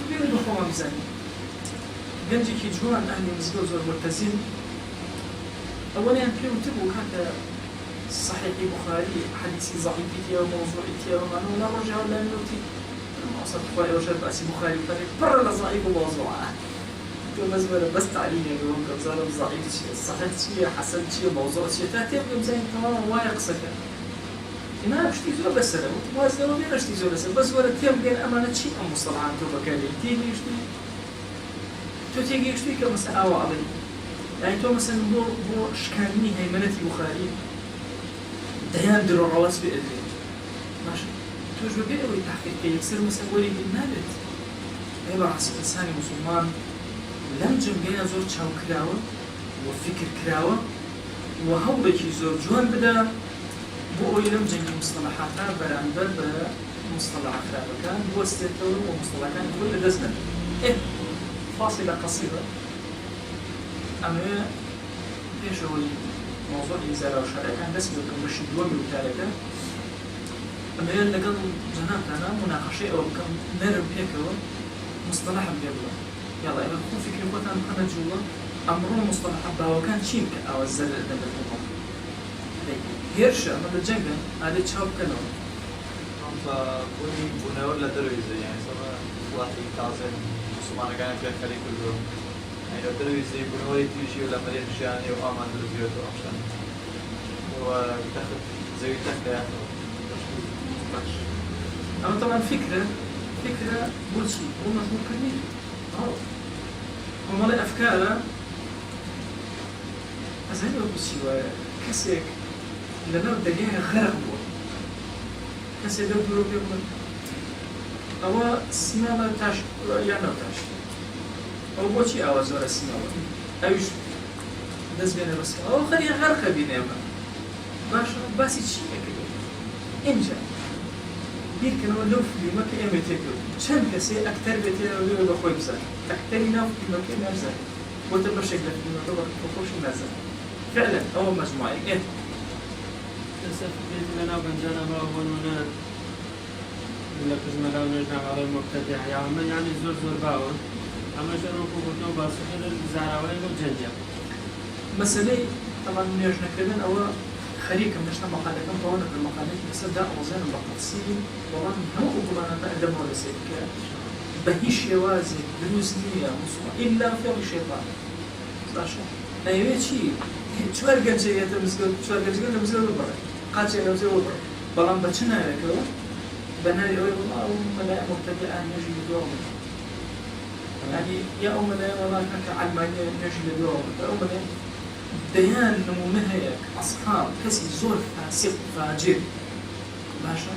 بيقول بخوام ميزاني جنجي كي جوان أهل مسجد زور مرتزين أولا يمكن تبو كانت صحيح بخاري حديثي ضعيفي وموضوعي ومعنى ولا رجع ولا نوتي ما أصدق بخاري وشرب أسي بخاري وفرق برا لضعيف وموضوعه تو مزبرة بس تعليم يقولون كبزارة ضعيف شيء صحيح شيء حسن شيء موضوع شيء تأتي بمزين تماما وايق سكر ما بشتي زور بس له وازن ما بينشتي زور بس ولا تيم بين أمانة شيء أم مصطلحات وبكالي تيجي يشتي تۆ تێگەیشتووی کە مەسە ئاوا ئەڵێ یعنی تۆ مەسەن بۆ شکاندنی هەیمەنەتی بوخاری دەیان درۆڕەوەس بێ ئەدرێ باشە تۆش بەبێ ئەوەی تحقیقکە یەکسەر مەسە وەرێکی نابێت ئێ بەڕاستی ئینسانی موسڵمان لەم جەنگەیە زۆر چاوکراوە و فکر کراوە و هەوڵێکی زۆر جوان بدا بۆ ئەوەی لەم جەنگی مستەلاحاتە بەرامبەر بە مستەلاح خراپەکان بوەستێتەوە و مستەلاحەکان بۆ لەدەست نەبێت. فاصلة قصيرة أما بيشوي موضوع إنزال وشاركان بس بيكون مش دوامي وتاركة أما لقد جنابنا مناقشة أو كم نرم هيك مصطلح بيبلا يلا إذا تكون فكرة قوة محمد جوا أمرون مصطلح أبا وكان شينك أو الزر قدام الحكم هيرش أما بالجنة هذا تشاب كنو فكوني بناور لدرويزة يعني سواء واحد تعزل مسلمان كان في الخليج كله يعني لو درويزة بنوري تيجي ولا مليان شاني وأمان دروزيوت وأمشان وتاخد زي تاخد أما طبعا فكرة بولشي وما ممكن هم لا أفكار أزاي بولشي وكسيك لما بدأ غرق هو كسيك دبلو بيقول أو سينما تاش يعني تاش أو بوشي أو زور السينما أيش دز بينه بس أو خليه غرق بينه باش بس شيء كده إنجا بيركن ولو في مكان يمتلكه شن كسي أكتر بيتنا ولو بخوي بزاف تحترينا في مكان نزل وتبرشك لك في مكان بخوش نزل فعلا أول مجموعة إيه تسافر لنا بنجانا ما هو هنا ولا كزما لو نرجع على المبتدع يعني زور باور أما جرو كوبتو باسخر الزعراوي والجنجة مسألة طبعا نرجع كذا أو خليك مشنا مقالة كم طولنا في المقالة بس ده أوزان بقصين والله هم أقولنا بقدم ولا سك بهيش يوازي بلوزنية مصور إلا في الشيطان صاشة لا يوجد شيء شو أرجع جاية تمسكوا شو أرجع جاية تمسكوا برا قاتش أنا تمسكوا برا بلام بتشنا يكوا بنادي أقول الله ملا مبتدئ نجي بدوام يعني يا ملا والله كان علمانية نجي بدوام يا ملا ديان نمونهيك أصحاب كسي زور فاسق فاجر باشا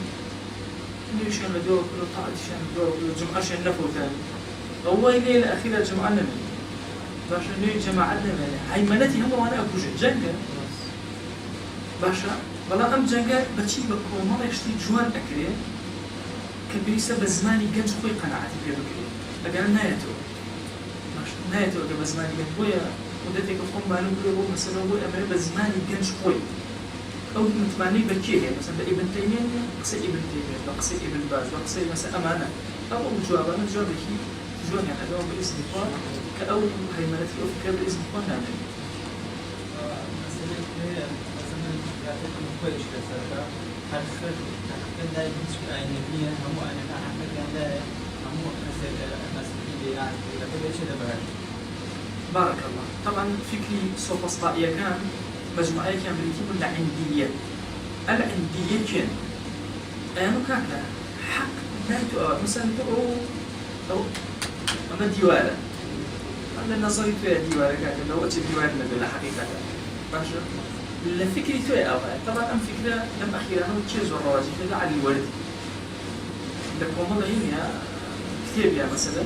نيشان لدور كله طاعت شان دور جمعة شان نفو ثاني هو الليلة الأخيرة جمعنا مني باشا نيجي جماعتنا مني هيمنتي هم وأنا أكوش جنجة باشا والله أم جنجة بتشي بكو ما يشتي جوان أكري كبيسة بزماني جنج خوي قناعتي بيه بكري أقل نايتو باشا نايتو أقل بزماني جنج خويا ودتك خم معلوم بقول مثلا هو أمر بزمان يجنش خوي أو متماني بكيه مثلا ابن تيمية قصي ابن تيمية بقصي ابن باز بقصي مثلا أمانة أو جواب أنا جواب هي جواب يعني أدوم باسم الله كأو هاي مالتي أو فكرة باسم الله نعمل مثلا هي مثلا يعطيكم كويس كسرة هالخير كان ده يمشي أينية هم أنا أحمد كان ده هم مثلا يعني لكن ليش ده بقى بارك الله طبعا فكري سوفسطائية كان مجموعة كان بريتي ولا عندية العندية كان أنا كاكلا حق لا تؤ مثلا أو أما ديوارة أنا نظري فيها ديوارة كاكلا لو أتى ديوارة نبلا حقيقة باشا الفكرة توي أو طبعا أم فكرة لم أخيرا هو تشيز والرواجي كذا على الورد لكم والله هي كتير يا مثلا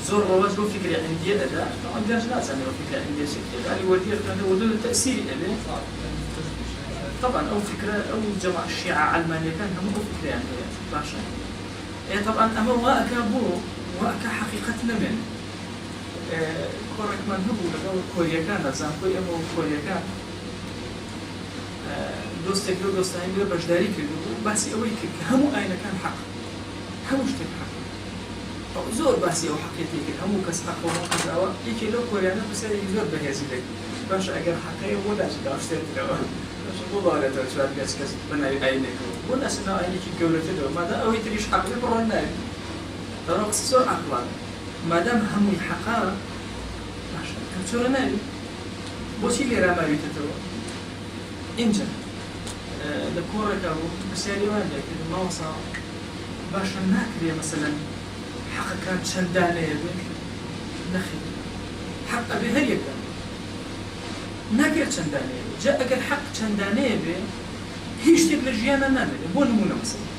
زور رواج له فكرة عندية أداء طبعا جاش لازم له فكرة عندية شكل يعني ودي كان ودول التأثير عليه طبعا أو فكرة أو جماعة الشيعة علمانية كان هم أو فكرة عندية باشا يعني طبعا أما واقع حقيقتنا من كورك من هو لو كوريا كان لازم كوريا مو كوريا كان دوستك لو دوستين لو بجداري كده بس أويك هم أين كان حق هم مش حق زور باسي أو حقيقي هم كسحق وهم كساوا يجي لو كوريانا بس يزور بهذه ذلك باش أجر حقيقي ولا شيء أشتري له باش والله لا تشوف بس كسب بنا عينك ولا سنا عينك جولة له ما ده أو يتريش حقيقي برونا ترى قصة عقلا ما دام هم يحقق باش كم ناوي بوشي اللي رامي يتتو إنجا لكورك أو بسيري واحدة كده ما وصل باش ناكل مثلا حقا كانت شندانة يا بنك نخي حق أبي هريك ناكر چندانه جاء أجر حق چندانه به هیچ شتێک لە ژیانە نامێنێت بۆ نمونە مەسەڵەن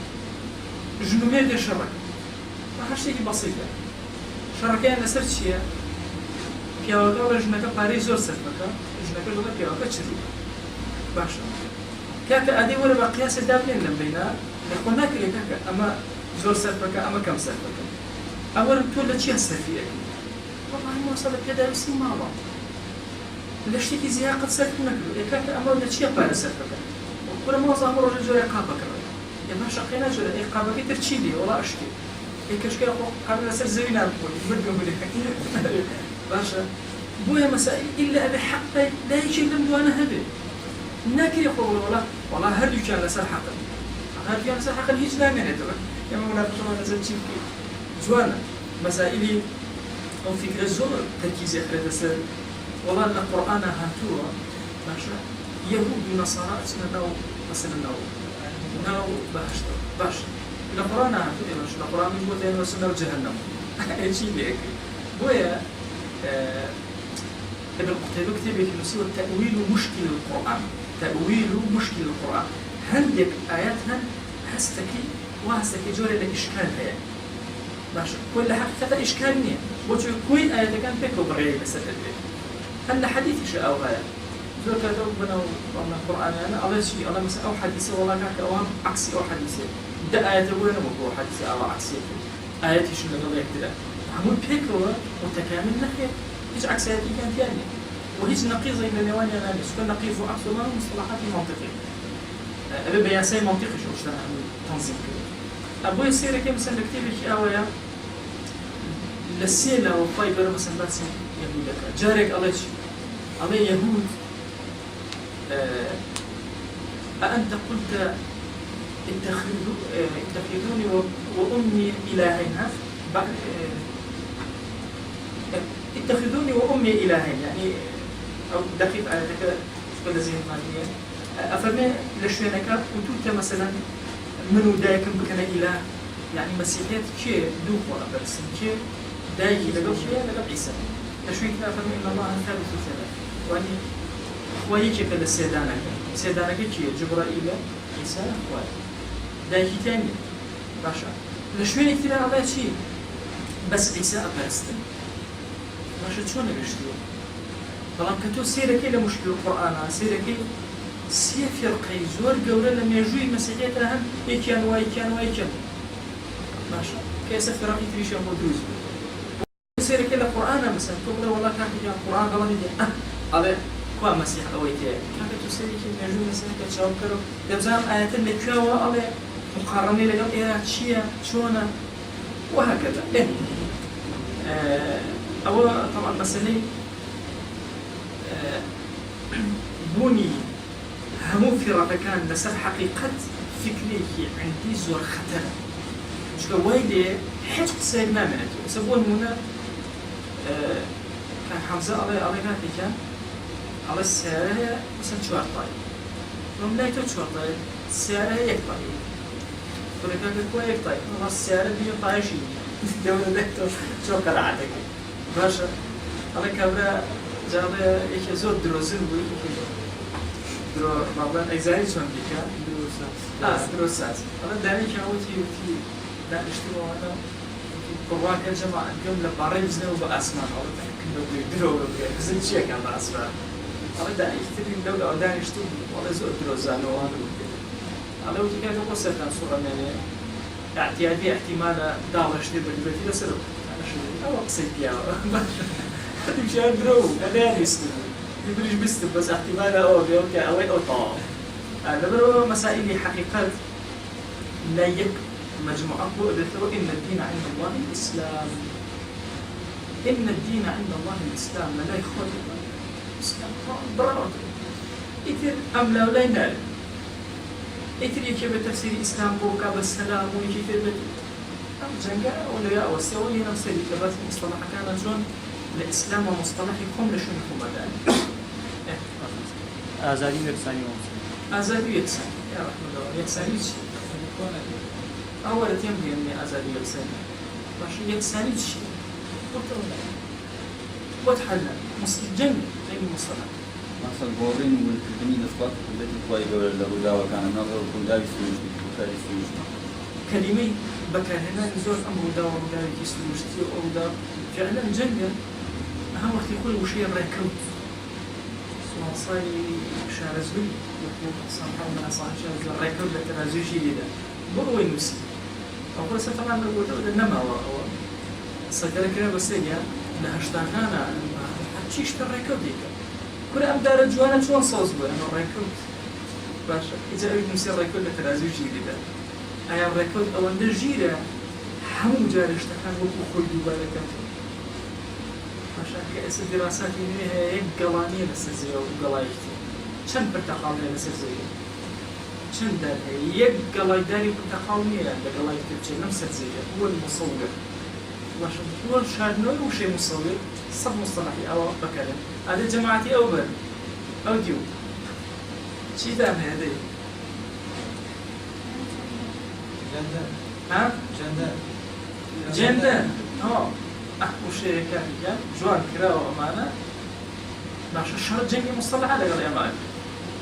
ژنومێر دێ شەڕەکە هەر شتێکی بەسیطە شەڕەکەیان لەسەر چییە؟ پیاوەکە بە ژنەکە پارەی زۆر سەرف بکە ژنەکە لەگەڵ پیاوەکە چڕی باشە کاکە ئادەی وەرە بە قیاسە دابنێن لەم بینە لەخۆ ناکرێت کاکە ئەمە زۆر سەرف بکە ئەمە کەم سەرف بکە ئەوەرە تۆ لە چیە سەرفی ئەکەی؟ وەڵڵاهی مەسەڵە پێداویستی ماوە لە شتێکی زیاقت سەرف نەکرد کاکە ئەمە لە چیە پارە سەرف بکە؟ ولا ما صار مرة جزء قابك يا ما شقينا جزء قابك ترشيدي ولا أشكي هيك أشكي قبل أسر زينا بقول بدهم بدي باشا بويا مسائل إلا أبي حقي لا يجي لهم دوانا هبي ناكر يقول والله هردو كان لسر حقا هردو كان لسر حقا هيج لا منه تبع يا ما ولا بشوف نزل شيء جوانا مسائلي أو فكرة زور تركيز يخرج سر والله القرآن هاتوه ماشي يهود ونصارى اسمه نو مثلا نو باش القرآن مش القرآن مش بوتين وسنة جهنم شيء ليك بويا ابن قتيبة كتب في مسوى تأويل مشكل القرآن تأويل مشكل القرآن هندك آياتها هستكي وهستكي جوري لك إشكال هي باش كل حقيقة إشكال نية وتشوف كل آيات كان فيك وبرعي بس هلا حديث شيء أو غير زور كذا بنا وأنا القرآن أنا على شيء أنا مثلا أو حديثة والله كذا أو عكسي أو حديثة ده آية تقول أنا مو حديثة أو عكسي آية شو اللي قال يكتب همون بيكرو متكامل نحية هيج عكس آية كان ثانية وهيج نقيض زي النواني أنا سكون نقيض وعكس ما مصطلحات منطقية أبي بيانسي منطقي شو شلون تنظيم كده أبوي يصير كم مثلا كتير شيء أويا للسيلة وفايبر مثلا بس يهود جارك الله شيء الله يهود أأنت قلت اتخذوني وأمي إلهين اتخذوني وأمي إلهين يعني أو دقيق على ذلك كل زين مالية أفرمي لشوينك وتوت مثلا منو دايكم بكنا إله يعني مسيحيات شيء دوخ ولا برسم شيء دايكي لقب شيء لقب عيسى لشوينك أفرمي إن الله ثالث ثلاث وأني خواییکی که لسیدانه کیه جبرائیل عیسی خوای دایکی تانی باشه لشوین اکتیبان الله چی بس عیسی أبرستن باشه چون نگشتیه بلام كتو سيرك إلى مشكلة القرآن سيرك سي فرقي زور جورا لما يجوي مسيحية لهم يكيان ويكيان ماشي كيس فرقي تريش مدروز سيرك إلى القرآن مثلا تقول والله كان في القرآن غلط يجي على كوا مسيح أويتيه كان كتو سيرك يجوي مثلا كتشاو كرو دبزام آيات النكوا على مقارنة لقب إيه شيا شونا وهكذا أول طبعا مسألة بوني همو فرقة كان لسر حقيقة فكري عندي زور خطر مش كوايدي حج سيدنا منتو سبون هنا كان حمزة على كاتي كان على السيارة مثلا شوارطاي لما لا يتو شوارطاي السيارة يقطعي ولكن كوا يقطعي والله السيارة بيو طايشي دولة لكتو شو قرعتك باشا على كابرا جابه یکی زود دروزن بود درو مبلغ اجزایی چون دیگه دروس است حالا دانی که اوتی دانشتی و آن قوان که جماعت جمله برای زنه و با اسمان حالا کنده درو بگه زن چیه کم با اسمان حالا دانی اختیاریم دو دانشتی حالا زود دروزن و آن بود حالا اوتی که جو قصه کن صورت منه اعتیادی احتمال دالشتی بگیری لسر او قصه بیا مش قادروا أنا يستوي يبرج بيستوي بس احتمال أوكي أوي أو طاع هذا برو مسائل حقيقة لا يك مجموعة بذكروا إن الدين عند الله الإسلام إن الدين عند الله الإسلام لا يخوض الإسلام برا إثر أم لا ولا ينال إثر يكيب تفسير الإسلام بوكا بالسلام ويكيب أم جنجا ولا يا وسوي نفس الكلمات المصطلح كان جون الإسلام ومصطلح يقوم لشون يقوم بدأ آزادي ويكساني ومسلم آزادي ويكساني يا رحمة الله يكساني شيء أول تيمبي أني آزادي ويكساني باش يكساني شيء قلت ولا بۆت حەلە جەنگ مستەلح مەسەڵ گۆڕین و ولکردنی دەستپات کردێتی خوای گەورە لە ڕووداوەکانە ناڵ ڕووداوی سروشتی ڕووداوی سروشتی کەلیمەی بەکارهێنانی زۆر ئەم ڕووداوەڕووداوێکی سروشتی و ئەودا فعلا جەنگە هەم وەختی خۆی وشەیە ڕێکەوت سوڵسای شارەزوی ڕێکەوت لە تەرازویشی لێدا بۆ ئەوەی نووسی ئەو بەسە تەمان لە نەماوە ئەوە سەکەرەکرا بە سێریا لە هەشتاکانە چی شتە ڕێکەوت دیکە کورە ئەم دارە جوانە چۆن سەوز بووە ئەمە ڕێکەوت باشە ئیجا ئەوی نووسی ڕێکەوت لە تەرازویشی لێدا ئایا ڕێکەوت ئەوەندە ژیرە هەموو جارە شتەکان وەکو خۆی دووبارەکەن باشە کە ئێستا دیراساتی نوێ هەیە یەک گەڵانیە لەسەر زەویە و گەڵایشتی چەند پرتەقاڵ هەیە لەسەر زەویە چەند دار هەیە یەک گەڵایداری پرتەقاڵ نییە لە گەڵای تر بچێت لەم سەر زەویە هو المصور باشە هو شاردنەوەی وشەی مصور سەد مصطلحی ئەوە بەکارێن ئادە جەماعەتی ئەو بەر ئەو دیو چی دام هەیە دەی ها جەندەر وشەیەەکە جوان کراوە ئەمانە باشە شەڕ جەنگی مستەلحە لەگەڵ ئێمان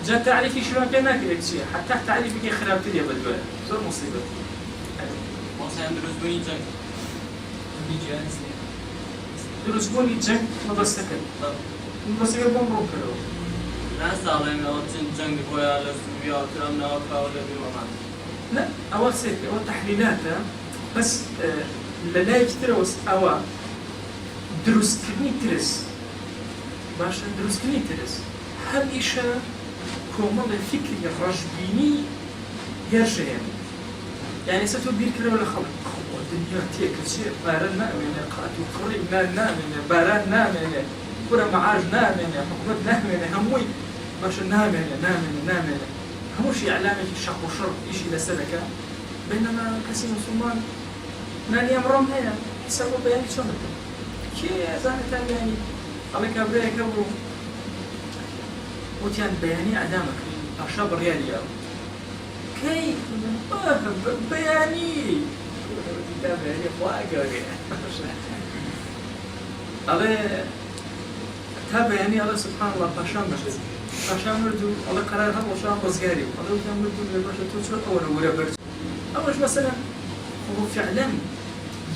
جا تعریفی شوان پێ ناکرێت چییە حتا تعریفێکی خراپترە بەدوێ زۆر مصیبەت مۆسیان دروستبوونی جەنگ دروستبوونی جەنگ مەبەستەکە مەبەستەکە بۆم ڕوو کردەوە ناساڵێن ئەوە چەند جەنگ بۆیان لە سووریا و ترامنەوە کاوە لە بیرۆمان لا ئەوە سێک ئەوە تەحلیلاتە بەس لە لایەکی ترەوە ئەوە دروستکردنی ترس باشە دروستکردنی ترس هەمیشە کۆمەڵی فکری ڕەشبینی هێرشەیە یعنی سە تۆ بیرکرەوە لە خەڵک دنیا تێکە چێ بارە نامێنێ قات و قڕی نامێنێ باران نامێنێ کورە مەعاش نامێنێ حکومەت نامێنێ هەمووی باشە نامێنێ هەمووشی ئەعلامێکی شەق و شەڕ ئیشی لەسەرەکە بەینەما کەسی موسڵمان نانی ئەمڕۆم هەیە ئیسا بۆ بەیانی چۆن بکەم کێ زانێتان بەیانی ئەڵێ کابرایەکە بوو وتیان بەیانی ئەدامەکەین پاشا بڕیاریاوە کەی بەیانی بەیانی خوا گەورێ ئەڵێ تا بەیانی ئەڵێ سبحان الله پاشان بەشێت پاشان مردو ئەڵێ قەرار هەم وەشان بەزگاری ئەڵێ وتیان مردو لێ باشە تۆ چۆن ئەوەرە وەرە بەرز ئەوەش مەسەلا هو فعلا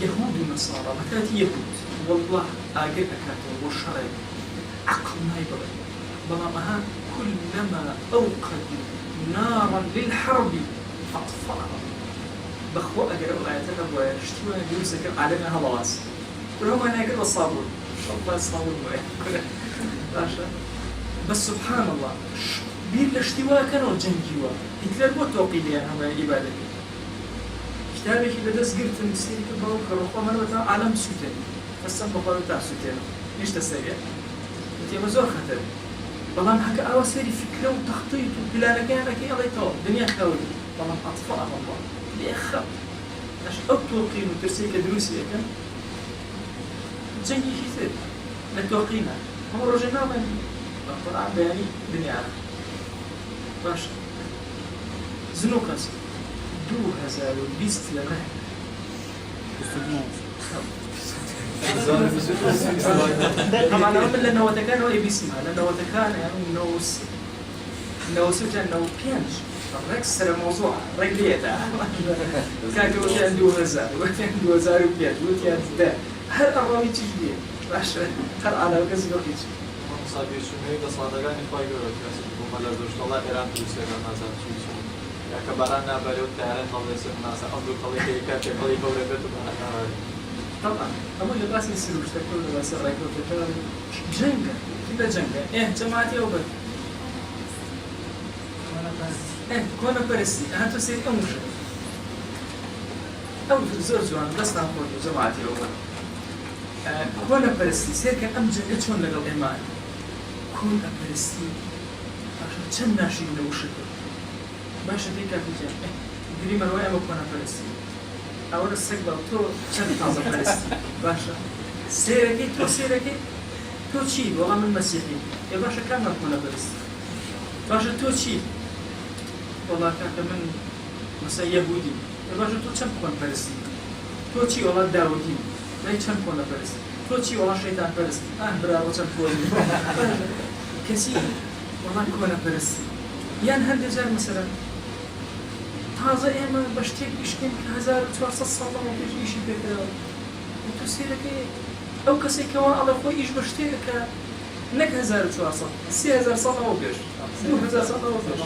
يهود ونصارى بكات يهود والله آجر أكاته والشرع عقل ما يبغى بلامها كلما أوقدوا نارا للحرب أطفأها بخوا أجر الآيات الأولى اشتوى يوسف علينا هلاس ولهم أنا أجر الصابون الله الصابون باشا بس سبحان الله بير الاشتواء كانوا جنجوا هتلر بو توقيلي أنا ما إبادتي كتابێکی لەدەست گرتم سێری کرد بەڵام کەڕۆخۆ منەوەتا عالەم سووتێنی هەستم بەخۆی تا سووتێنم نیشتە سەریە وتێمە زۆر خەتەر بەڵام هەکە ئەوە سێری فکرە و تەخطیط و پلانەکەیانەکەی ئەڵێتەوە دنیا خەوری بەڵام ئەطفەڵە هەڵڵا لێخە ئەش ئەو تۆقین و ترسەی کە دروستی یەکەن جەنگێکی تر لە تۆقینە هەموو ڕۆژێ نامێنی بە قورئان بەیانی دنیا باشە زن و قەز 2020 لەمە طبعا ئەوە من لە نەوەتەکانەوە ئێبیسیما لە نەوەتەکان نەوەسوتیان 95 ڕێک سەر مۆزوع ڕێک لێتە کاکە وتیان 2000 وتیان 2005 وتیان 10 هەر ئەڕاوی چیش بێ باشە هەر ئالاوەکە زیۆقی چ مسابقەی دەسەڵاتەکانی خۆی گەورە بوومە لە دۆشتەڵات ئێران دووسێران نازان چی یاکە باران نابەرێ و تیارەت هەڵدەسێت ناسا ئەم دوو خەڵێکی کاتێک خەڵی گەورە بێت و باران نابەرێت طبعا ئەمە لە باسی سروشتەکە و لە باسی ڕێکەوتەکە جەنگە لە جەنگە جەماعەتی ئەو بەر کۆنە پەرستی هاتۆ سێری ئەم وشە ئەو زۆر جوان دەستان خۆت و جەماعەتی ئەو بەر کۆنە پەرستی سێرکە ئەم جەنگە چۆن لەگەڵ ئێمان کۆنە پەرستی چەند ناشین لە وشەکە باشە دەی کاکوجیان گری مەروای ئەمە کۆنە پەرستی ئەوە لە سەگ بەڵ تۆ چەند تازە پەرستی باشە سێرەکەی تۆ سێرەکەی تۆ چی وەڵام من مەسیحی ێ باشە کامان کۆنە پەرستی باشە تۆ چی وەڵا کاکە من مەسە یەهودی ێ باشە تۆ چەند کۆن پەرستی تۆ چی وەڵا داودی لای چەند کۆنە پەرستی تۆچی وەڵا شەیتان پەرست براوە چەند پۆلی کەسی وەڵا کۆنە پەرستی یان هەندێک جار مەسەلەن تازە ئێمە بە شتێک ئیشکەین کە 1400 ساڵەوە پێش ئیشی پێکراوە تۆ سێرەکەی ئەو کەسێکەوە ئەڵە خۆی ئیش بە شتێکەکە نەک 1400 3000 ساڵەوە پێش 2000 ساڵەوە پێش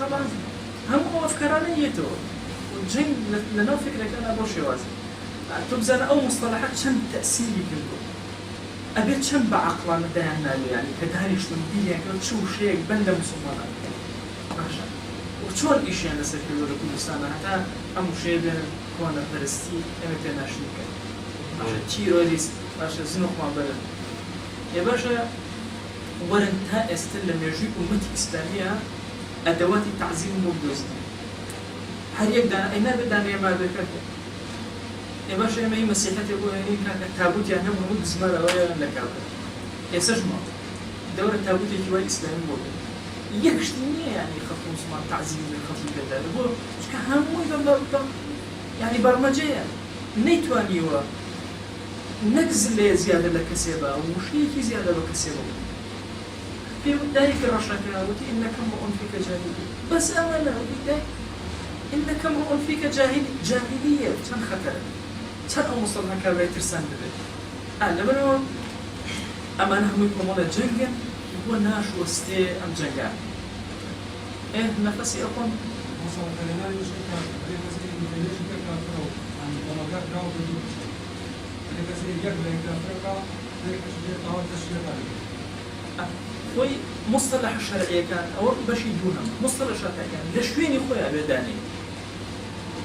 طبعا هەموو ئەفکارانە یەتەوە جنگ لەناو فکرەکانە بۆ شێوازی تۆ بزانە ئەو مستەلاحات چەند تەئسیری کردووە ئەبێت چەند بە عەقڵانە دەیان ناوێ یعنی کە دانیشتن بیریان چ وشەیەک بەندە موسڵمانان باشە چۆن ئیشیان لەسەر کردووە لە کوردستانە هەتا ئەم وشەیە بێنن کۆنەپەرستی ئێمە پێ ناشنیکەن باشە تیرۆریست باشە زنوخمان بەرن ێ باشە وەرن تا ئێستا لە مێژووی ئومەتی ئیسلامیە ئەدەواتی تەعزیم بۆ بدۆزین هەر یەک ئەینا بەدانەیە مادەکە ێ باشە ئێمە هی مەسیحەتێ بۆ هێنین کاکە تابوتیان هەموو هەموو دزمارەوەیە لە کابرا ئێسەش ماوە دەورە تابوتێکی وای ئیسلامی بۆ بێت یەک شتی نییە یعنی خەڵکی موسڵمان تەعزیم لە خەڵکی پێدادە بۆ چونکە هەمووی بەم یعنی بەرمەجەیە نەیتوانیوە نەک زلەیە زیادە لە کەسێ بە وشەیەکی زیادە بە کەسێ بە پێ دایکی ڕەشەکە وتی ئینەکە امرؤ فیک جاهلی بەس ئەوە نەوتی دایک ئینەکە امرؤ فیک جاهلیە چەند خەتەرە چەند ئەو موسڵمان کابرای ترسان دەبێت لەبەرەوە ئەمانە هەمووی کۆمەڵە جەنگن بۆ ناشوەستێ ئەم جەنگان نەفەسی ئەخۆن خۆی مصطلح شەرعیەکان ئەوە بەشی دووهم مصطلح شەرعیەکان لە شوێنی خۆیان بێدانێ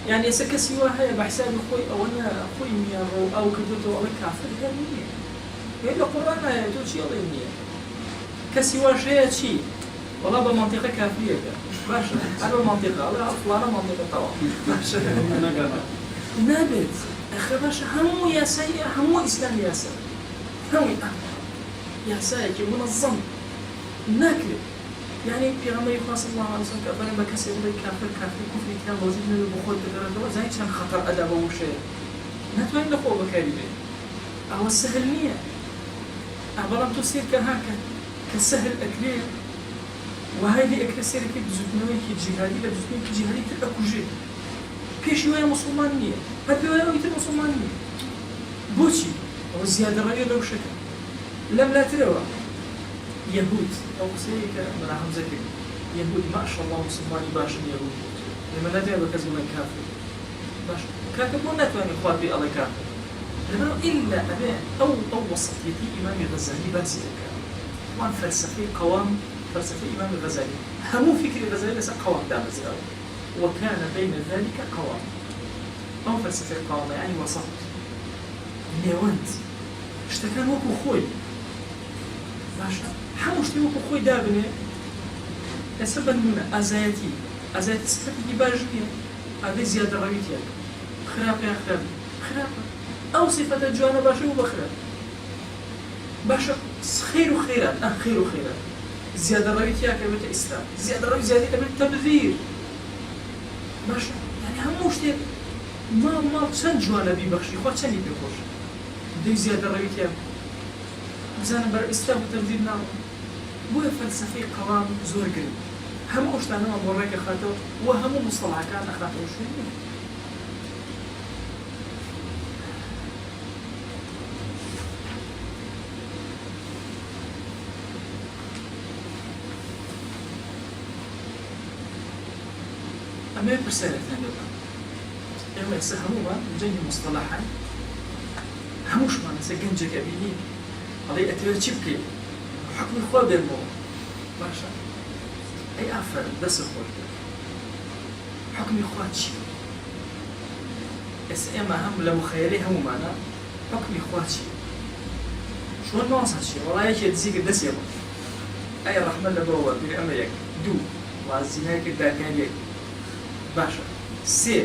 یعنی ئێستا کەسی وا هەیە بە حسابی خۆی ئەوە خۆی میاڕۆ ئەو کردوتەوە ئەڵێ کافر هەر نییە لە قورئان هەیە تۆ چی ئەڵێ نییە کەسی واش هەیە چی وەڵا بە مەنتیقە کافریەکە باشە هەر بە مەنتیقە ئەڵێ فڵانە مەنتیقە تەواو باشە نابێت ئەخە باشە هەموو یاسایی هەموو ئیسلام یاسا هەمووی یاسایەکی منەظەم ناکرێت یعنی پێغەمبەری خوا صلی الله علیه و سلم کە ئەفەرمێ بە کەسێک بڵێ کافر کوفری تیان وەزیر نەبێ بۆ خۆت بگەڕێتەوە زانی چەند خەتەر ئەدا بە وشەیە ناتوانین لەخۆ بەکاری بێت ئەوە سەهل نییە بەڵام تۆ سیرکە هاکە کە سەهل ئەکرێ وهای لێ ئەکرێ سێرەکەی دزوتنەوەیەکی جیهادی لە دزوتنەوەیەکی جیهادی تر ئەکوژێت پێشی وایە مسلمان نییە هەر پێ وایە ئەوی تر مسلمان نییە بۆچی ئەوە زیادەڕەویە لەو شەکە لەم لاترەوە یەهود ئەو قسەیە کە مەلا حەمزە کرد یەهود ماشەڵڵا مسلمانی باشن یەهود لێمە نادوێت بە کەس بڵێن کافر باش کاکە بۆ ناتوانێت خوا پێی ئەڵێ کافر لەبەرەوە ئیلا ئەبێ ئەو وەسەطیەتی ئیمامی غەزالی باسی دەکات وان فەلسەفەی قەوام فەلسەفەی ئیمامی غەزالی هەموو فکری غەزالی لەسەر قەوام دامەزراوە وكان بين ذلك قوام أو فلسفة قوام يعني وسط نێوەند شتەکان وەکو خۆی باشە هەموو شتی وەکو خۆی دابنێ ئێستا بەنمونە ئازایەتی سفەتێکی باش نییە ئەبێ زیادەڕەویتیە خراپە خراپە ئەو سفەتە جوانە باشە و بەخرا باشە خێر و خێرات خێر و خێرات زیادەڕەویتیا کە بێتە ئیسلام زیادەڕەوی زیادی ئەبێت تەبذیر باشە یعنی هەموو شتێک ماڵ چەند جوانە بیبەخشی خوا چەندی پێخۆش دەی زیادەڕەویتیا بزانم بەر ئیسلام و تەبذیر ناوە بۆیە فەلسەفەی قەوام زۆر گرنگ هەموو شتانەوە بۆ ڕێگە خاتەوە و هەموو مستەڵاحەکان ئەخاتەوە شوێنی ئەمێ پرسیارێکتان دەبم ئێمە ئێستا هەموومان جەنگی مستەڵاحان هەمووشمان لەسەر گەنجێکە بینی ئەڵێ ئەتەوێت چی بکەیت حکمی خوا بێنمەوە باشە ئەی ئافەرن دەست خۆش بێت حکمی خوا چی ئێستا ئێمە هەم لە مخەیەلەی هەموومانە حکمی خوا چی چۆن ناسا چی وەڵایەکێ دزیکە دەستێ بە ئەی ڕەحمەت لەبەوە بیر ئەمە یەک دوو وازینایەکرد داکاریەک باشە سێ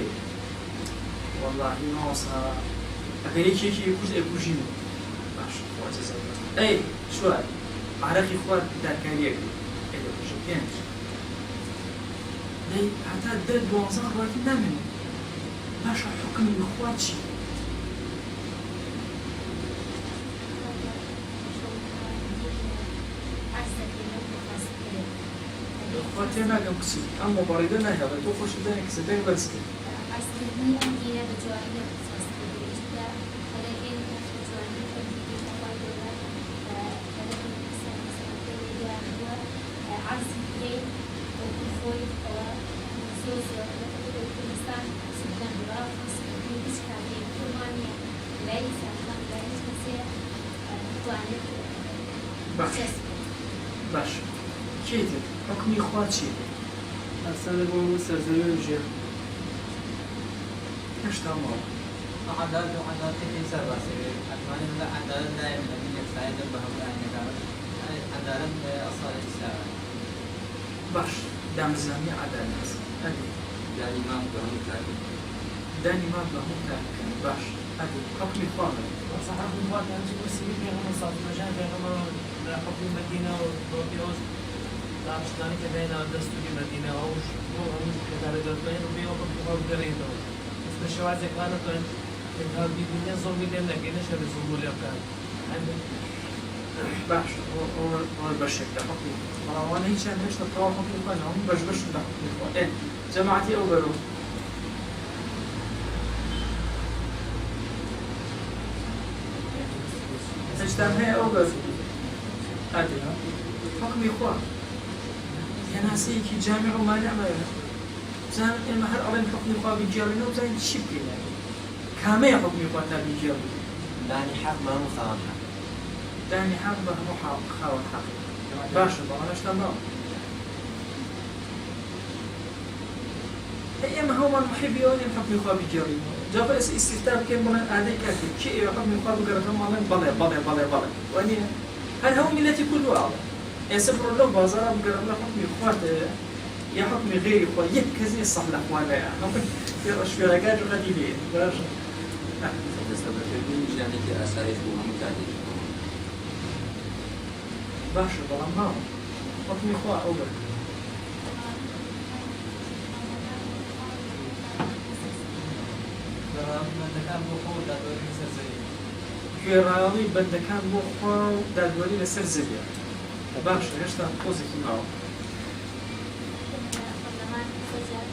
وەڵڵاهی ناسا ئەگەر یەکێکی کوژ ئەکوژین باشە خوا جەزای ئەی چوار عرەقی خوارد داکاریەک ئەی دەکوژە پێنج دەی هەتا 10-12 ڕۆژی نامێنێ باشە حکمی خوا چی واتێ ناگەم کچی ئەم مۆبایلە ناهێڵێت تۆ خۆشت دایە کەسەکەی بەرز کرد عرضکردنی ئەم دینە بە جوانی لە قسەستکردنی چونکە ئەگەر ئێمە بە جوانی فەرمیدی خۆی گەورە عرض بکەین وەکو خۆی ئەوە زۆر زۆر لە کوردستان سودان بەراو قسەکردنی هیچ کاتێک پڕمان نییە لای سەرخان لای هیچ کەسێ بتوانێت باش کێتر حکمی خوا چیە ئەسانە بۆ سەرزەوی ژیان هێشتا ماوە عدالت و عدالتی سر باسی اتمنى ان عدالت دائما من يساعد بهم ان عدالت اصل الاسلام باش دامزانی عدالت ئەدی دانی مام بە هەموو کاتێک دانی ما بە هەموو کارەکەن باش ئەدی حکمی خوا بێت وصحاب الوقت أن تقول سيدي بيغمر صاد مجال بيغمر حكم المدينة وبيوز داشتاني كبينا دستوري مدينة أوش هو هم كذا دبين وبيو بيغمر قريبه بس الشواذ كانت إنها بدنيا زوج بدين لكن إيش هذا زوج كان باش هو بەشێک لە حکمی بەڵاوانە هیچیان هێشتا تەواو حکمی خوا نە هەموو بەش لە حکمی خوا جەماعەتی ئەو بەرەوە هێشتان هەیە ئەو بەر ئەدی حکمی خوا هێناسەیەکی جامع و مانەمەیە بزانن ئێمە هەر ئەڵێن حکمی خوا بیجێڕینەوە بزانین چی بکەین کامەیە حکمی خوا تا بیجێڕین داني حق ما هو صالح دانی حق بە هەموو خاوەن حەق باشە بەڵام هێشتا ماوە ئێمە هەوڵمان محیبی ئەوەنێن حکمی خوا بیجێڕینەوە جا بە ئێستا ئیستیفتا بکەین بڵێن ئادەی کاتێک کێ ئێوە حکمی خوا بگەڕێتەوە ماڵێن بەڵێ بەڵێ بەڵێ بەڵێ وانە هەر هەموو میلەتی کورد و ئاڵێ ئێستا بڕۆ لەو بازاڕا بگەڕم لە حکمی خواتەیە یا حکمی غێری خوا یەک کەس نیە سەح لە خوانەیە شوێنەکان ڕەدی لێ باشە دەستە بەکردنی ژیانێکی ئاسایش بۆ هەموو کاتێک باشە بەڵام ماوە حکمی خوا ئەو بەر من كان بخور دادوري سرزي گوێڕایەڵی بەندەکان بۆ خوا و دادوەری لەسەر زەویە باشە هێشتا پۆزێکی ماوە البرلمان فجأة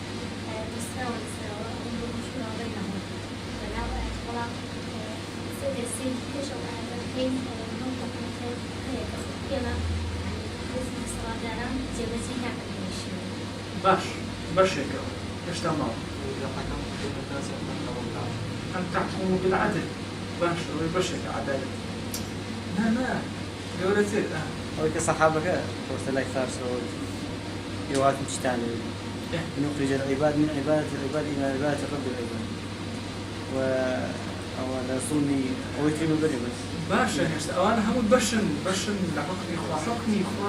مستوى الاستواء والمشكلة بينهم فلا اختلاف سيد السيد كشف على الحين نقطة هي كما حزب الصراجرة جبتي نعمل الشيء باش بەشێکەوە هێشتا ماوە وإذا حكمت بين الناس أن تحكموا بالعدل أن تحكموا بالعدل باش ئەوەی بەشێکە عەدالەت نا گەورەتر أو كصحابك توصل لك فارس يوات مجتاني نخرج العباد من عبادة العباد إلى عبادة رب العباد أو رسولي أو يكرم البدن بس باشە هێشتا ئەوانە هەموو بەشن لە حکمی خوا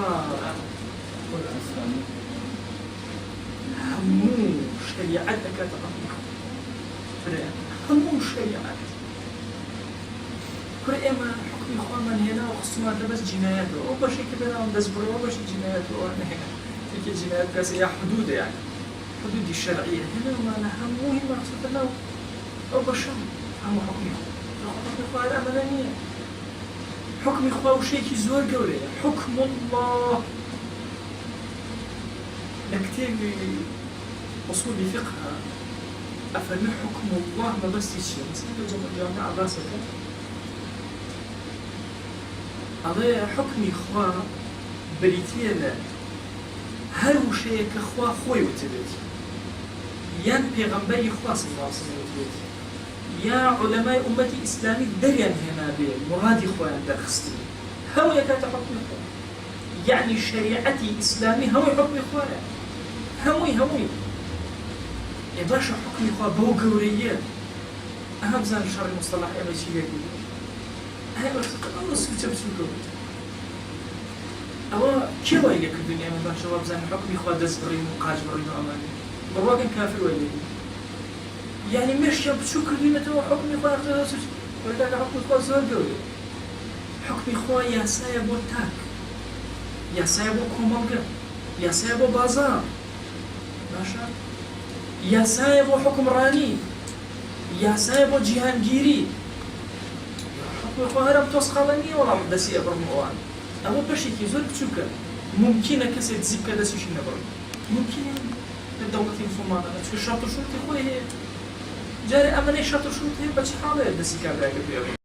هەموو شریعەت دەکاتە حکمی خوا هەموو شریعەت کورە ئێمە حکمی خوامان هێنا و خستمانە بەس جینایەتەوە ئەو بەشێکی بێناوە دەست بڕەوە بەشی جینایەتەوە نهێنا تێکی جینایەت کەسە یا حدودە یعنی حدودی شەرعیە هێناومانە هەمووی مەقصودە ناو ئەو بەشەم هەموو حکمی خوا حکمی خوا ئەمەە نییە حکمی خوا وشەیەکی زۆر گەورەیە حکم الله لە کتێبی أصول فقه أفرمي حكم الله ما بس يشيء مثلا جامعة عباسك على حكم خوا بريتيا لا هر شيء كخوا خوي وتبت يان بيغمبري خوا صلى الله عليه وسلم يا علماء أمتي إسلامي دريان هنا بي مرادي خوا درخستي هو يكاد حكم خوا يعني شريعتي إسلامي هو حكم خوا هوي يا باشا حكمي خوا بو قورية أهم زان شر المصطلح أما شيء يقول هاي أول سوتة بسوكو أو كيوا يلك الدنيا من باشا وابزان حكمي خوا دزبرين وقاج برين وأماني برواقن كافر ويلي يعني مش بسوكو دينا تو حكمي خوا اختلاس ولذلك حكمي خوا زور قوري حكمي خوا يا سايبو تاك يا سايبو كومالقا يا سايبو بازار باشا یاسایە بۆ حکمڕانی یاسایە بۆ جیهانگیری حکمی خوا هەرم تۆسقاڵە نییە وەڵام دەسیە بڕمەوەوان ئەوە بەشێکی زۆر بچووکە ممکنە کەسێک زیب کە دەستیشی نەبڕن ممکنە لە دەوڵەتی مسلمانانە چکە شەرت و شروط خۆی هەیە جارێ ئەمەنەی شەرت و شروط هەیە بە چ حاڵەیە دەستی کابراگە بێڵێ